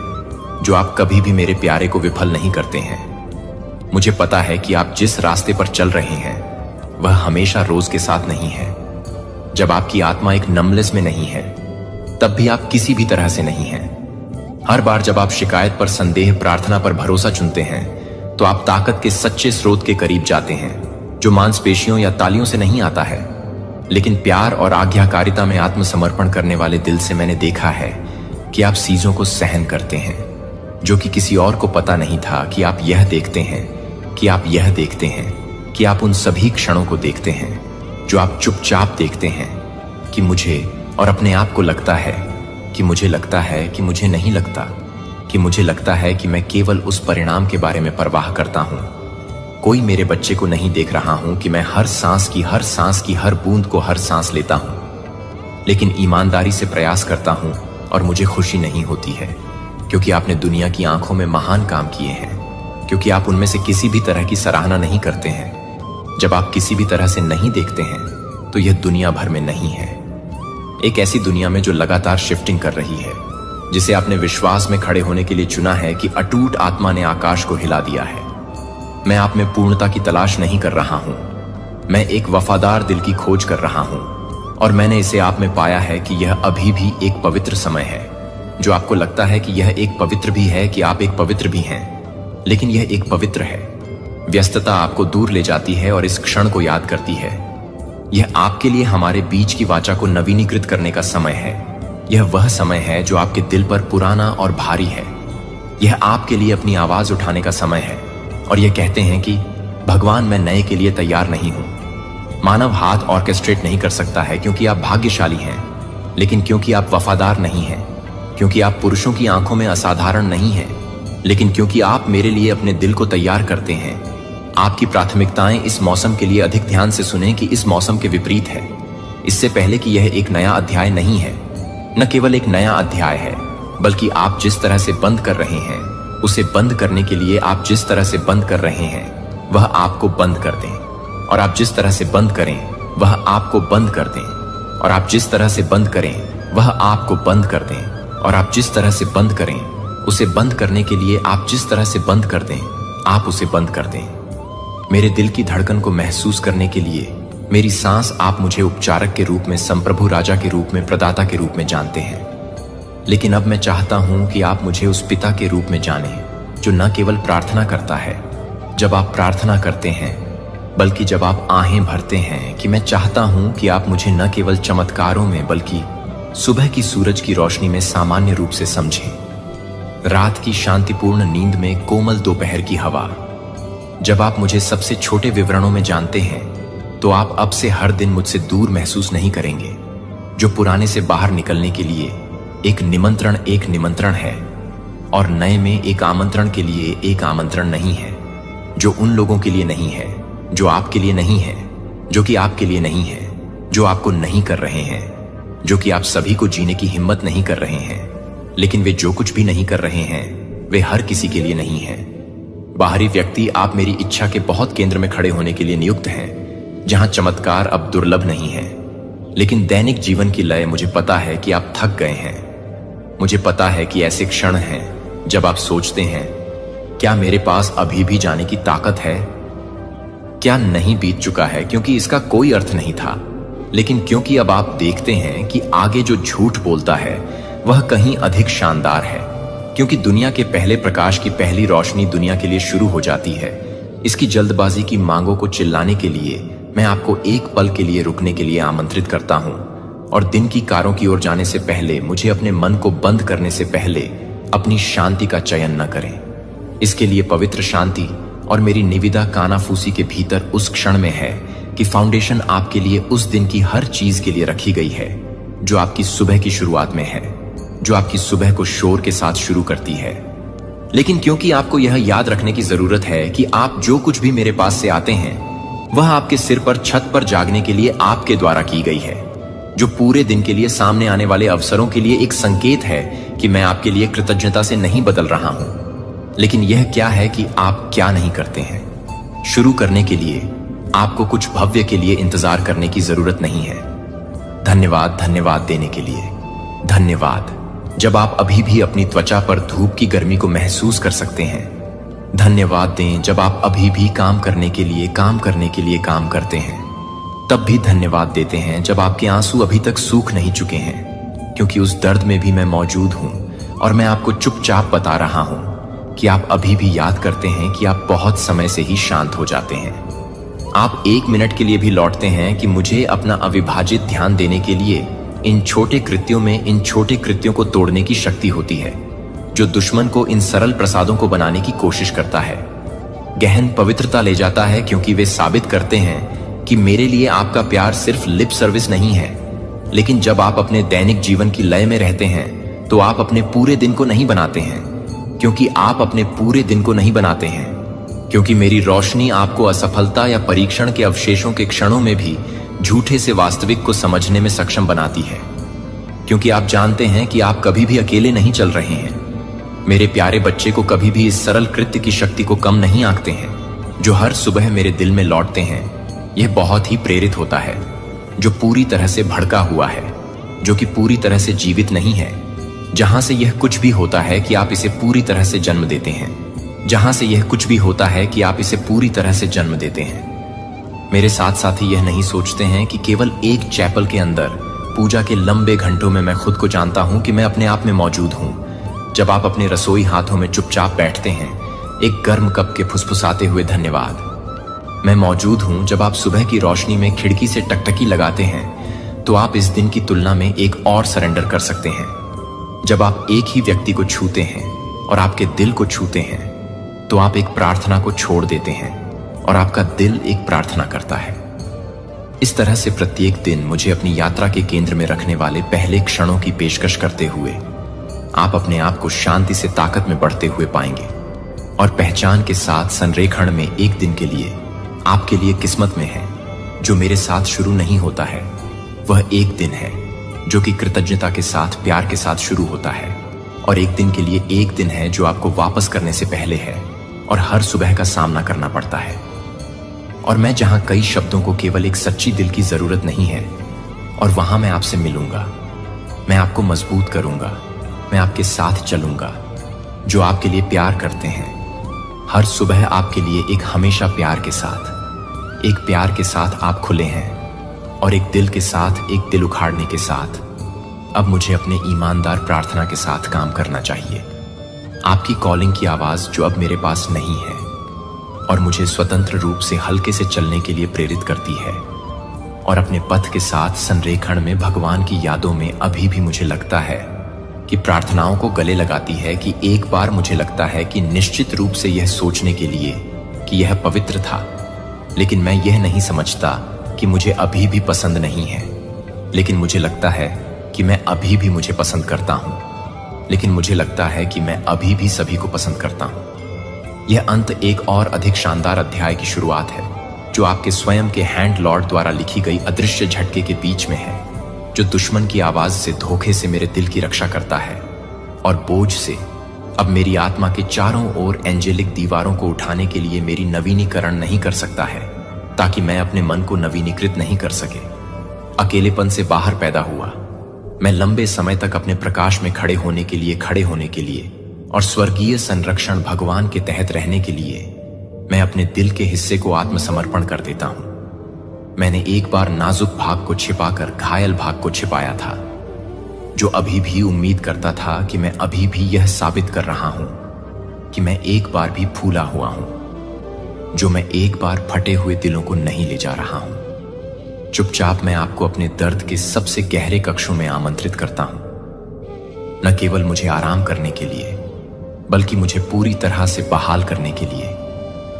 जो आप कभी भी मेरे प्यारे को विफल नहीं करते हैं। मुझे पता है कि आप जिस रास्ते पर चल रहे हैं वह हमेशा रोज के साथ नहीं है। जब आपकी आत्मा एक नमलेस में नहीं है, तब भी आप किसी भी तरह से नहीं हैं। हर बार जब आप शिकायत पर संदेह, प्रार्थना पर भरोसा चुनते हैं, तो आप ताकत के सच्चे स्रोत के करीब जाते हैं, जो मांसपेशियों या तालियों से नहीं आता है, लेकिन प्यार और आज्ञाकारिता में आत्मसमर्पण करने वाले दिल से। मैंने देखा है कि आप चीजों को सहन करते हैं जो कि किसी और को पता नहीं था कि आप यह देखते हैं, कि आप यह देखते हैं। कि आप उन सभी क्षणों को देखते हैं जो आप चुपचाप देखते हैं, कि मुझे और अपने आप को लगता है कि मुझे लगता है कि मुझे नहीं लगता, कि मुझे लगता है कि मैं केवल उस परिणाम के बारे में परवाह करता हूं। कोई मेरे बच्चे को नहीं देख रहा हूं कि मैं हर सांस की हर बूंद को हर सांस लेता हूं, लेकिन ईमानदारी से प्रयास करता हूं और मुझे खुशी नहीं होती है, क्योंकि आपने दुनिया की आंखों में महान काम किए हैं, क्योंकि आप उनमें से किसी भी तरह की सराहना नहीं करते हैं। जब आप किसी भी तरह से नहीं देखते हैं तो यह दुनिया भर में नहीं है, एक ऐसी दुनिया में जो लगातार शिफ्टिंग कर रही है, जिसे आपने विश्वास में खड़े होने के लिए चुना है कि अटूट आत्मा ने आकाश को हिला दिया है। मैं आप में पूर्णता की तलाश नहीं कर रहा हूं, मैं एक वफादार दिल की खोज कर रहा हूं, और मैंने इसे आप में पाया है कि यह अभी भी एक पवित्र समय है। जो आपको लगता है कि यह एक पवित्र भी है, कि आप एक पवित्र भी हैं, लेकिन यह एक पवित्र है। व्यस्तता आपको दूर ले जाती है और इस क्षण को याद करती है। यह आपके लिए हमारे बीच की वाचा को नवीनीकृत करने का समय है। यह वह समय है जो आपके दिल पर पुराना और भारी है। यह आपके लिए अपनी आवाज उठाने का समय है और यह कहते हैं कि भगवान, मैं नए के लिए तैयार नहीं हूं। मानव हाथ ऑर्केस्ट्रेट नहीं कर सकता है क्योंकि आप भाग्यशाली हैं, लेकिन क्योंकि आप वफादार नहीं हैं, क्योंकि आप पुरुषों की आंखों में असाधारण नहीं हैं, लेकिन क्योंकि आप मेरे लिए अपने दिल को तैयार करते हैं। आपकी प्राथमिकताएं इस मौसम के लिए अधिक ध्यान से सुनें कि इस मौसम के विपरीत है। इससे पहले कि यह एक नया अध्याय नहीं है, न केवल एक नया अध्याय है, बल्कि आप जिस तरह से बंद कर रहे हैं उसे बंद करने के लिए आप जिस तरह से बंद कर रहे हैं वह आपको बंद कर दें, और आप जिस तरह से बंद करें वह आपको बंद कर दें, और आप जिस तरह से बंद करें वह आपको बंद कर दें, और आप जिस तरह से बंद करें उसे बंद करने के लिए आप जिस तरह से बंद कर दें आप उसे बंद कर दें। मेरे दिल की धड़कन को महसूस करने के लिए मेरी सांस, आप मुझे उपचारक के रूप में, संप्रभु राजा के रूप में, प्रदाता के रूप में जानते हैं, लेकिन अब मैं चाहता हूं कि आप मुझे उस पिता के रूप में जानें जो न केवल प्रार्थना करता है जब आप प्रार्थना करते हैं, बल्कि जब आप आहें भरते हैं, कि मैं चाहता हूं कि आप मुझे न केवल चमत्कारों में बल्कि सुबह की सूरज की रोशनी में सामान्य रूप से समझें, रात की शांतिपूर्ण नींद में कोमल दोपहर की हवा। जब आप मुझे सबसे छोटे विवरणों में जानते हैं तो आप अब से हर दिन मुझसे दूर महसूस नहीं करेंगे, जो पुराने से बाहर निकलने के लिए एक निमंत्रण है, और नए में एक आमंत्रण के लिए एक आमंत्रण नहीं है, जो उन लोगों के लिए नहीं है जो आपके लिए नहीं है, जो कि आपके लिए नहीं है, जो आपको नहीं कर रहे हैं, जो कि आप सभी को जीने की हिम्मत नहीं कर रहे हैं, लेकिन वे जो कुछ भी नहीं कर रहे हैं वे हर किसी के लिए नहीं है। बाहरी व्यक्ति, आप मेरी इच्छा के बहुत केंद्र में खड़े होने के लिए नियुक्त हैं, जहां चमत्कार अब दुर्लभ नहीं है, लेकिन दैनिक जीवन की लय, मुझे पता है कि आप थक गए हैं। मुझे पता है कि ऐसे क्षण हैं जब आप सोचते हैं, क्या मेरे पास अभी भी जाने की ताकत है? क्या नहीं बीत चुका है? क्योंकि इसका कोई अर्थ नहीं था, लेकिन क्योंकि अब आप देखते हैं कि आगे जो झूठ बोलता है वह कहीं अधिक शानदार है, क्योंकि दुनिया के पहले प्रकाश की पहली रोशनी दुनिया के लिए शुरू हो जाती है। इसकी जल्दबाजी की मांगों को चिल्लाने के लिए मैं आपको एक पल के लिए रुकने के लिए आमंत्रित करता हूं, और दिन की कारों की ओर जाने से पहले, मुझे अपने मन को बंद करने से पहले अपनी शांति का चयन न करें। इसके लिए पवित्र शांति और मेरी निविदा कानाफूसी के भीतर उस क्षण में है कि फाउंडेशन आपके लिए उस दिन की हर चीज के लिए रखी गई है जो आपकी सुबह की शुरुआत में है, जो आपकी सुबह को शोर के साथ शुरू करती है। लेकिन क्योंकि आपको यह याद रखने की जरूरत है कि आप जो कुछ भी मेरे पास से आते हैं वह आपके सिर पर छत पर जागने के लिए आपके द्वारा की गई है, जो पूरे दिन के लिए सामने आने वाले अवसरों के लिए एक संकेत है कि मैं आपके लिए कृतज्ञता से नहीं बदल रहा हूं। लेकिन यह क्या है कि आप क्या नहीं करते हैं। शुरू करने के लिए आपको कुछ भव्य के लिए इंतजार करने की जरूरत नहीं है। धन्यवाद, धन्यवाद देने के लिए धन्यवाद। जब आप अभी भी अपनी त्वचा पर धूप की गर्मी को महसूस कर सकते हैं, धन्यवाद दें जब आप अभी भी काम करने के लिए काम करते हैं, तब भी धन्यवाद देते हैं जब आपके आंसू अभी तक सूख नहीं चुके हैं, क्योंकि उस दर्द में भी मैं मौजूद हूं और मैं आपको चुपचाप बता रहा हूं कि आप अभी भी याद करते हैं कि आप बहुत समय से ही शांत हो जाते हैं। आप एक मिनट के लिए भी लौटते हैं कि मुझे अपना अविभाजित ध्यान देने के लिए इन छोटे कृत्यों में, इन छोटे कृत्यों को तोड़ने की शक्ति होती है जो दुश्मन को इन सरल प्रसादों को बनाने की कोशिश करता है। गहन पवित्रता ले जाता है, क्योंकि वे साबित करते हैं कि मेरे लिए आपका प्यार सिर्फ लिप सर्विस नहीं है। लेकिन जब आप अपने दैनिक जीवन की लय में रहते हैं तो आप अपने पूरे दिन को नहीं बनाते हैं, क्योंकि आप अपने पूरे दिन को नहीं बनाते हैं, क्योंकि मेरी रोशनी आपको असफलता या परीक्षण के अवशेषों के क्षणों में भी झूठे से वास्तविक को समझने में सक्षम बनाती है, क्योंकि आप जानते हैं कि आप कभी भी अकेले नहीं चल रहे हैं। मेरे प्यारे बच्चे को कभी भी इस सरल कृत्य की शक्ति को कम नहीं आंकते हैं जो हर सुबह मेरे दिल में लौटते हैं। यह बहुत ही प्रेरित होता है, जो पूरी तरह से भड़का हुआ है, जो कि पूरी तरह से जीवित नहीं है, जहां से यह कुछ भी होता है कि आप इसे पूरी तरह से जन्म देते हैं, जहां से यह कुछ भी होता है कि आप इसे पूरी तरह से जन्म देते हैं। मेरे साथ साथी यह नहीं सोचते हैं कि केवल एक चैपल के अंदर पूजा के लंबे घंटों में मैं खुद को जानता हूं कि मैं अपने आप में मौजूद हूं। जब आप अपने रसोई हाथों में चुपचाप बैठते हैं, एक गर्म कप के फुसफुसाते हुए धन्यवाद। मैं मौजूद हूं जब आप सुबह की रोशनी में खिड़की से टकटकी लगाते हैं, तो आप इस दिन की तुलना में एक और सरेंडर कर सकते हैं। जब आप एक ही व्यक्ति को छूते हैं और आपके दिल को छूते हैं, तो आप एक प्रार्थना को छोड़ देते हैं और आपका दिल एक प्रार्थना करता है। इस तरह से प्रत्येक दिन मुझे अपनी यात्रा के केंद्र में रखने वाले पहले क्षणों की पेशकश करते हुए आप अपने आप को शांति से ताकत में बढ़ते हुए पाएंगे और पहचान के साथ संरेखण में एक दिन के लिए आपके लिए किस्मत में है जो मेरे साथ शुरू नहीं होता है। वह एक दिन है जो कि कृतज्ञता के साथ, प्यार के साथ शुरू होता है, और एक दिन के लिए एक दिन है जो आपको वापस करने से पहले है और हर सुबह का सामना करना पड़ता है। और मैं जहां कई शब्दों को केवल एक सच्ची दिल की जरूरत नहीं है, और वहां मैं आपसे मिलूंगा, मैं आपको मजबूत करूंगा, मैं आपके साथ चलूंगा जो आपके लिए प्यार करते हैं। हर सुबह आपके लिए एक हमेशा प्यार के साथ, एक प्यार के साथ आप खुले हैं, और एक दिल के साथ, एक दिल उखाड़ने के साथ अब मुझे अपने ईमानदार प्रार्थना के साथ काम करना चाहिए। आपकी कॉलिंग की आवाज जो अब मेरे पास नहीं है और मुझे स्वतंत्र रूप से हल्के से चलने के लिए प्रेरित करती है, और अपने पथ के साथ संरेखण में भगवान की यादों में अभी भी मुझे लगता है कि प्रार्थनाओं को गले लगाती है कि एक बार मुझे लगता है कि निश्चित रूप से यह सोचने के लिए कि यह पवित्र था, लेकिन मैं यह नहीं समझता कि मुझे अभी भी पसंद नहीं है। लेकिन मुझे लगता है कि मैं अभी भी मुझे पसंद करता हूं, लेकिन मुझे लगता है कि मैं अभी भी सभी को पसंद करता हूं। यह अंत एक और अधिक शानदार अध्याय की शुरुआत है जो आपके स्वयं के हैंड लॉर्ड द्वारा लिखी गई अदृश्य झटके के बीच में है, जो दुश्मन की आवाज से धोखे से मेरे दिल की रक्षा करता है और बोझ से अब मेरी आत्मा के चारों ओर एंजेलिक दीवारों को उठाने के लिए मेरी नवीनीकरण नहीं कर सकता है, ताकि मैं अपने मन को नवीनीकृत नहीं कर सके। अकेलेपन से बाहर पैदा हुआ मैं लंबे समय तक अपने प्रकाश में खड़े होने के लिए और स्वर्गीय संरक्षण भगवान के तहत रहने के लिए मैं अपने दिल के हिस्से को आत्मसमर्पण कर देता हूं। मैंने एक बार नाजुक भाग को छिपाकर घायल भाग को छिपाया था, जो अभी भी उम्मीद करता था कि मैं अभी भी यह साबित कर रहा हूं कि मैं एक बार भी फूला हुआ हूं, जो मैं एक बार फटे हुए दिलों को नहीं ले जा रहा हूं। चुपचाप मैं आपको अपने दर्द के सबसे गहरे कक्षों में आमंत्रित करता हूं, न केवल मुझे आराम करने के लिए बल्कि मुझे पूरी तरह से बहाल करने के लिए।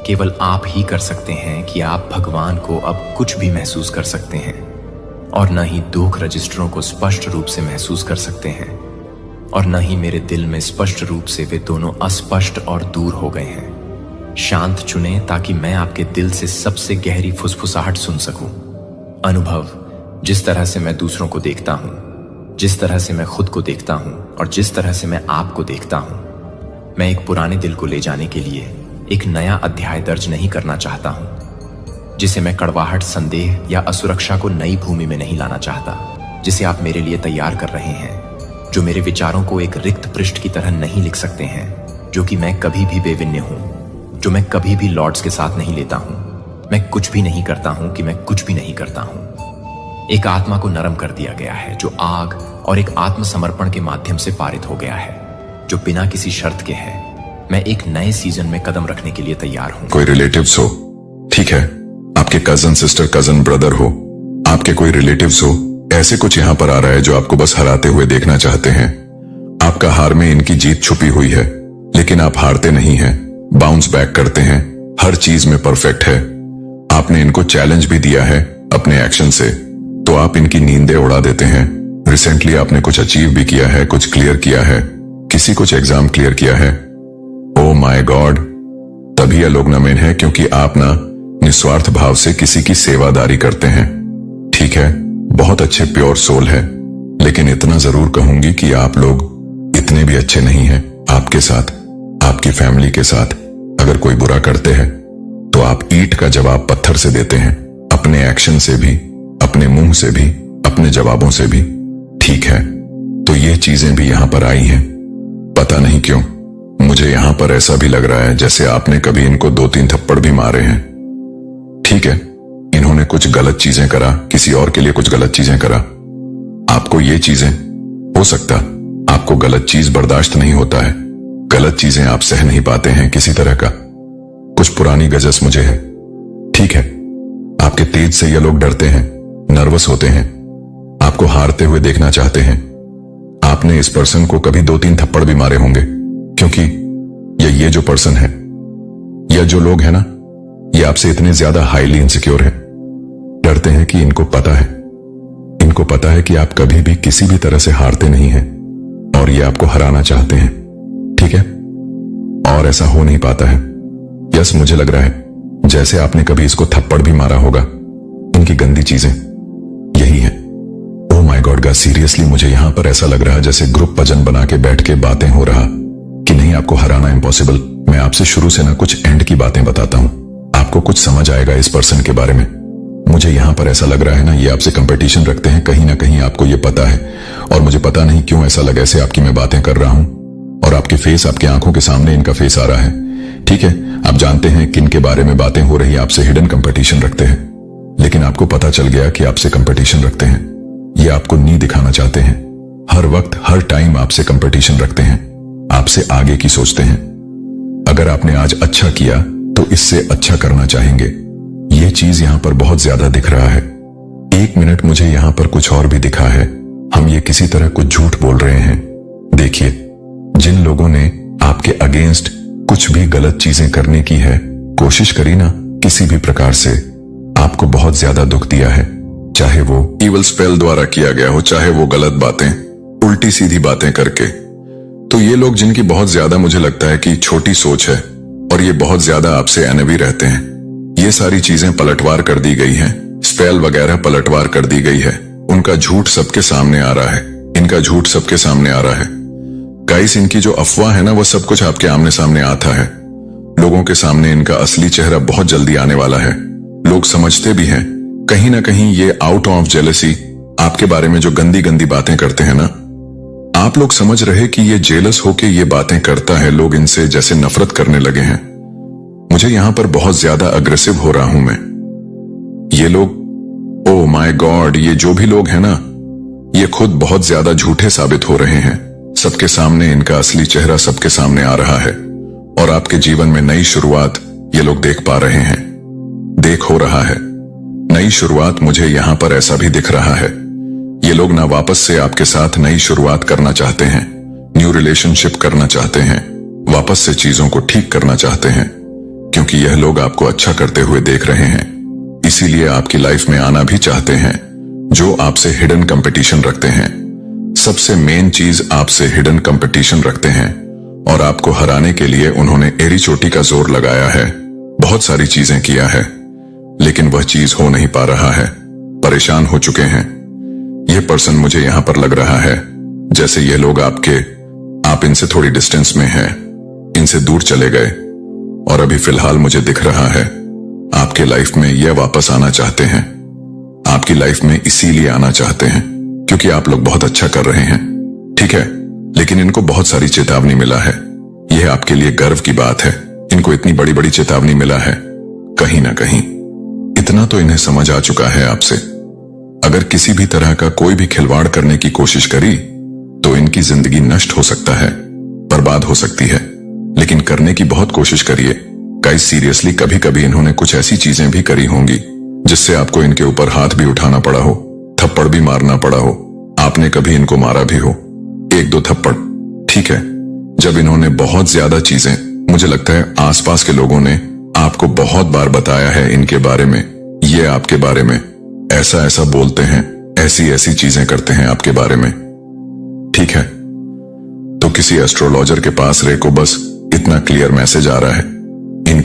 केवल आप ही कर सकते हैं कि आप भगवान को अब कुछ भी महसूस कर सकते हैं, और न ही दुख रजिस्टरों को स्पष्ट रूप से महसूस कर सकते हैं, और न ही मेरे दिल में स्पष्ट रूप से वे दोनों अस्पष्ट और दूर हो गए हैं। शांत चुने ताकि मैं आपके दिल से सबसे गहरी फुसफुसाहट सुन सकूं। अनुभव, जिस तरह से मैं दूसरों को देखता हूं, जिस तरह से मैं खुद को देखता हूं और जिस तरह से मैं आपको देखता हूं, मैं एक पुराने दिल को ले जाने के लिए एक नया अध्याय दर्ज नहीं करना चाहता हूं, जिसे मैं कड़वाहट, संदेह या असुरक्षा को नई भूमि में नहीं लाना चाहता, जिसे आप मेरे लिए तैयार कर रहे हैं, जो मेरे विचारों को एक रिक्त पृष्ठ की तरह नहीं लिख सकते हैं, जो कि मैं कभी भी बेविन्य हूं, जो मैं कभी भी लॉर्ड्स के साथ नहीं लेता हूं। मैं कुछ भी नहीं करता हूं कि मैं कुछ भी नहीं करता हूं। एक आत्मा को नरम कर दिया गया है जो आग और एक आत्मसमर्पण के माध्यम से पारित हो गया है, जो बिना किसी शर्त के है। मैं एक नए सीजन में कदम रखने के लिए तैयार हूं। कोई रिलेटिव्स हो, ठीक है, आपके कजन सिस्टर, कजन ब्रदर हो, आपके कोई रिलेटिव्स हो, ऐसे कुछ यहाँ पर आ रहा है जो आपको बस हराते हुए देखना चाहते हैं। आपका हार में इनकी जीत छुपी हुई है, लेकिन आप हारते नहीं हैं, बाउंस बैक करते हैं। हर चीज में परफेक्ट है। आपने इनको चैलेंज भी दिया है अपने एक्शन से, तो आप इनकी नींदें उड़ा देते हैं। रिसेंटली आपने कुछ अचीव भी किया है, कुछ क्लियर किया है, किसी कुछ एग्जाम क्लियर किया है। ओ माय गॉड, तभी ये लोग नमेन है क्योंकि आप ना निस्वार्थ भाव से किसी की सेवादारी करते हैं। ठीक है, बहुत अच्छे प्योर सोल है, लेकिन इतना जरूर कहूंगी कि आप लोग इतने भी अच्छे नहीं हैं। आपके साथ, आपकी फैमिली के साथ अगर कोई बुरा करते हैं तो आप ईंट का जवाब पत्थर से देते हैं, अपने एक्शन से भी, अपने मुंह से भी, अपने जवाबों से भी। ठीक है, तो ये चीजें भी यहां पर आई हैं। पता नहीं क्यों मुझे यहां पर ऐसा भी लग रहा है जैसे आपने कभी इनको 2-3 थप्पड़ भी मारे हैं। ठीक है, इन्होंने कुछ गलत चीजें करा, किसी और के लिए कुछ गलत चीजें करा। आपको ये चीजें, हो सकता आपको गलत चीज बर्दाश्त नहीं होता है, गलत चीजें आप सह नहीं पाते हैं किसी तरह का। कुछ पुरानी गजस मुझे है। ठीक है, आपके तेज से ये लोग डरते हैं, नर्वस होते हैं, आपको हारते हुए देखना चाहते हैं। आपने इस पर्सन को कभी 2-3 थप्पड़ भी मारे होंगे, क्योंकि ये जो पर्सन है या जो लोग हैं ना, ये आपसे इतने ज्यादा हाईली इनसिक्योर है, डरते हैं कि इनको पता है कि आप कभी भी किसी भी तरह से हारते नहीं हैं और ये आपको हराना चाहते हैं। ठीक है, और ऐसा हो नहीं पाता है। यस, मुझे लग रहा है जैसे आपने कभी इसको थप्पड़ भी मारा होगा। इनकी गंदी चीजें यही है। Oh my God guys, seriously मुझे यहां पर ऐसा लग रहा है जैसे ग्रुप भजन बना के बैठ के बातें हो रहा कि नहीं, आपको हराना इम्पॉसिबल। मैं आपसे शुरू से ना कुछ एंड की बातें बताता हूं, आपको कुछ समझ आएगा इस पर्सन के बारे में। मुझे यहां पर ऐसा लग रहा है ना, ये आपसे कंपटीशन रखते हैं, कहीं ना कहीं आपको ये पता है। और मुझे पता नहीं क्यों ऐसा लगा ऐसे आपकी मैं बातें कर रहा हूं और आपके फेस, आपकी आंखों के सामने इनका फेस आ रहा है। ठीक है, आप जानते हैं किन के बारे में बातें हो रही, आपसे हिडन कंपटीशन रखते हैं, लेकिन आपको पता चल गया कि आपसे कंपटीशन रखते हैं। ये आपको नहीं दिखाना चाहते हैं, हर वक्त हर टाइम आपसे कंपटीशन रखते हैं, आपसे आगे की सोचते हैं। अगर आपने आज अच्छा किया तो इससे अच्छा करना चाहेंगे। ये चीज यहां पर बहुत ज्यादा दिख रहा है। एक मिनट, मुझे यहां पर कुछ और भी दिखा है। हम ये किसी तरह कुछ झूठ बोल रहे हैं। देखिए, जिन लोगों ने आपके अगेंस्ट कुछ भी गलत चीजें करने की है, कोशिश करी ना किसी भी प्रकार से, आपको बहुत ज्यादा दुख दिया है, चाहे वो इवल स्पेल द्वारा किया गया हो, चाहे वो गलत बातें, उल्टी सीधी बातें करके। तो ये लोग जिनकी बहुत ज्यादा मुझे लगता है कि छोटी सोच है और ये बहुत ज्यादा आपसे एनवी रहते हैं, ये सारी चीजें पलटवार कर दी गई हैं, स्पेल वगैरह पलटवार कर दी गई है। उनका झूठ सबके सामने आ रहा है, इनका झूठ सबके सामने आ रहा है। गाइस, इनकी जो अफवाह है ना, वो सब कुछ आपके आमने सामने आता है। लोगों के सामने इनका असली चेहरा बहुत जल्दी आने वाला है। लोग समझते भी हैं कहीं ना कहीं ये आउट ऑफ जेलसी आपके बारे में जो गंदी गंदी बातें करते हैं ना, आप लोग समझ रहे कि ये जेलस होके ये बातें करता है, लोग इनसे जैसे नफरत करने लगे हैं। मुझे यहां पर बहुत ज्यादा अग्रेसिव हो रहा हूं मैं। ये लोग, ओ माय गॉड, ये जो भी लोग हैं ना, ये खुद बहुत ज्यादा झूठे साबित हो रहे हैं। सबके सामने इनका असली चेहरा सबके सामने आ रहा है और आपके जीवन में नई शुरुआत ये लोग देख पा रहे हैं, देख हो रहा है नई शुरुआत। मुझे यहां पर ऐसा भी दिख रहा है, ये लोग ना वापस से आपके साथ नई शुरुआत करना चाहते हैं, न्यू रिलेशनशिप करना चाहते हैं, वापस से चीजों को ठीक करना चाहते हैं, क्योंकि यह लोग आपको अच्छा करते हुए देख रहे हैं, इसीलिए आपकी लाइफ में आना भी चाहते हैं। जो आपसे हिडन कंपटीशन रखते हैं, सबसे मेन चीज आपसे हिडन कंपटीशन रखते हैं और आपको हराने के लिए उन्होंने एड़ी चोटी का जोर लगाया है, बहुत सारी चीजें किया है, लेकिन वह चीज हो नहीं पा रहा है, परेशान हो चुके हैं। यह पर्सन मुझे यहां पर लग रहा है जैसे ये लोग आप इनसे थोड़ी डिस्टेंस में हैं, इनसे दूर चले गए और अभी फिलहाल मुझे दिख रहा है आपके लाइफ में यह वापस आना चाहते हैं। आपकी लाइफ में इसीलिए आना चाहते हैं क्योंकि आप लोग बहुत अच्छा कर रहे हैं, ठीक है, लेकिन इनको बहुत सारी चेतावनी मिला है। यह आपके लिए गर्व की बात है, इनको इतनी बड़ी बड़ी चेतावनी मिला है। कहीं ना कहीं इतना तो इन्हें समझ आ चुका है आपसे, अगर किसी भी तरह का कोई भी खिलवाड़ करने की कोशिश करी तो इनकी जिंदगी नष्ट हो सकता है, बर्बाद हो सकती है, लेकिन करने की बहुत कोशिश करिए। गाइस, सीरियसली कभी कभी इन्होंने कुछ ऐसी चीजें भी करी होंगी जिससे आपको इनके ऊपर हाथ भी उठाना पड़ा हो, थप्पड़ भी मारना पड़ा हो, आपने कभी इनको मारा भी हो, 1-2 थप्पड़, ठीक है। जब इन्होंने बहुत ज्यादा चीजें, मुझे लगता है आसपास के लोगों ने आपको बहुत बार बताया है इनके बारे में, ये आपके बारे में, ऐसा ऐसा बोलते हैं, ऐसी ऐसी चीजें करते हैं आपके बारे में। ठीक है, तो किसी एस्ट्रोलॉजर के पास रे को बस इतना क्लियर मैसेज आ रहा है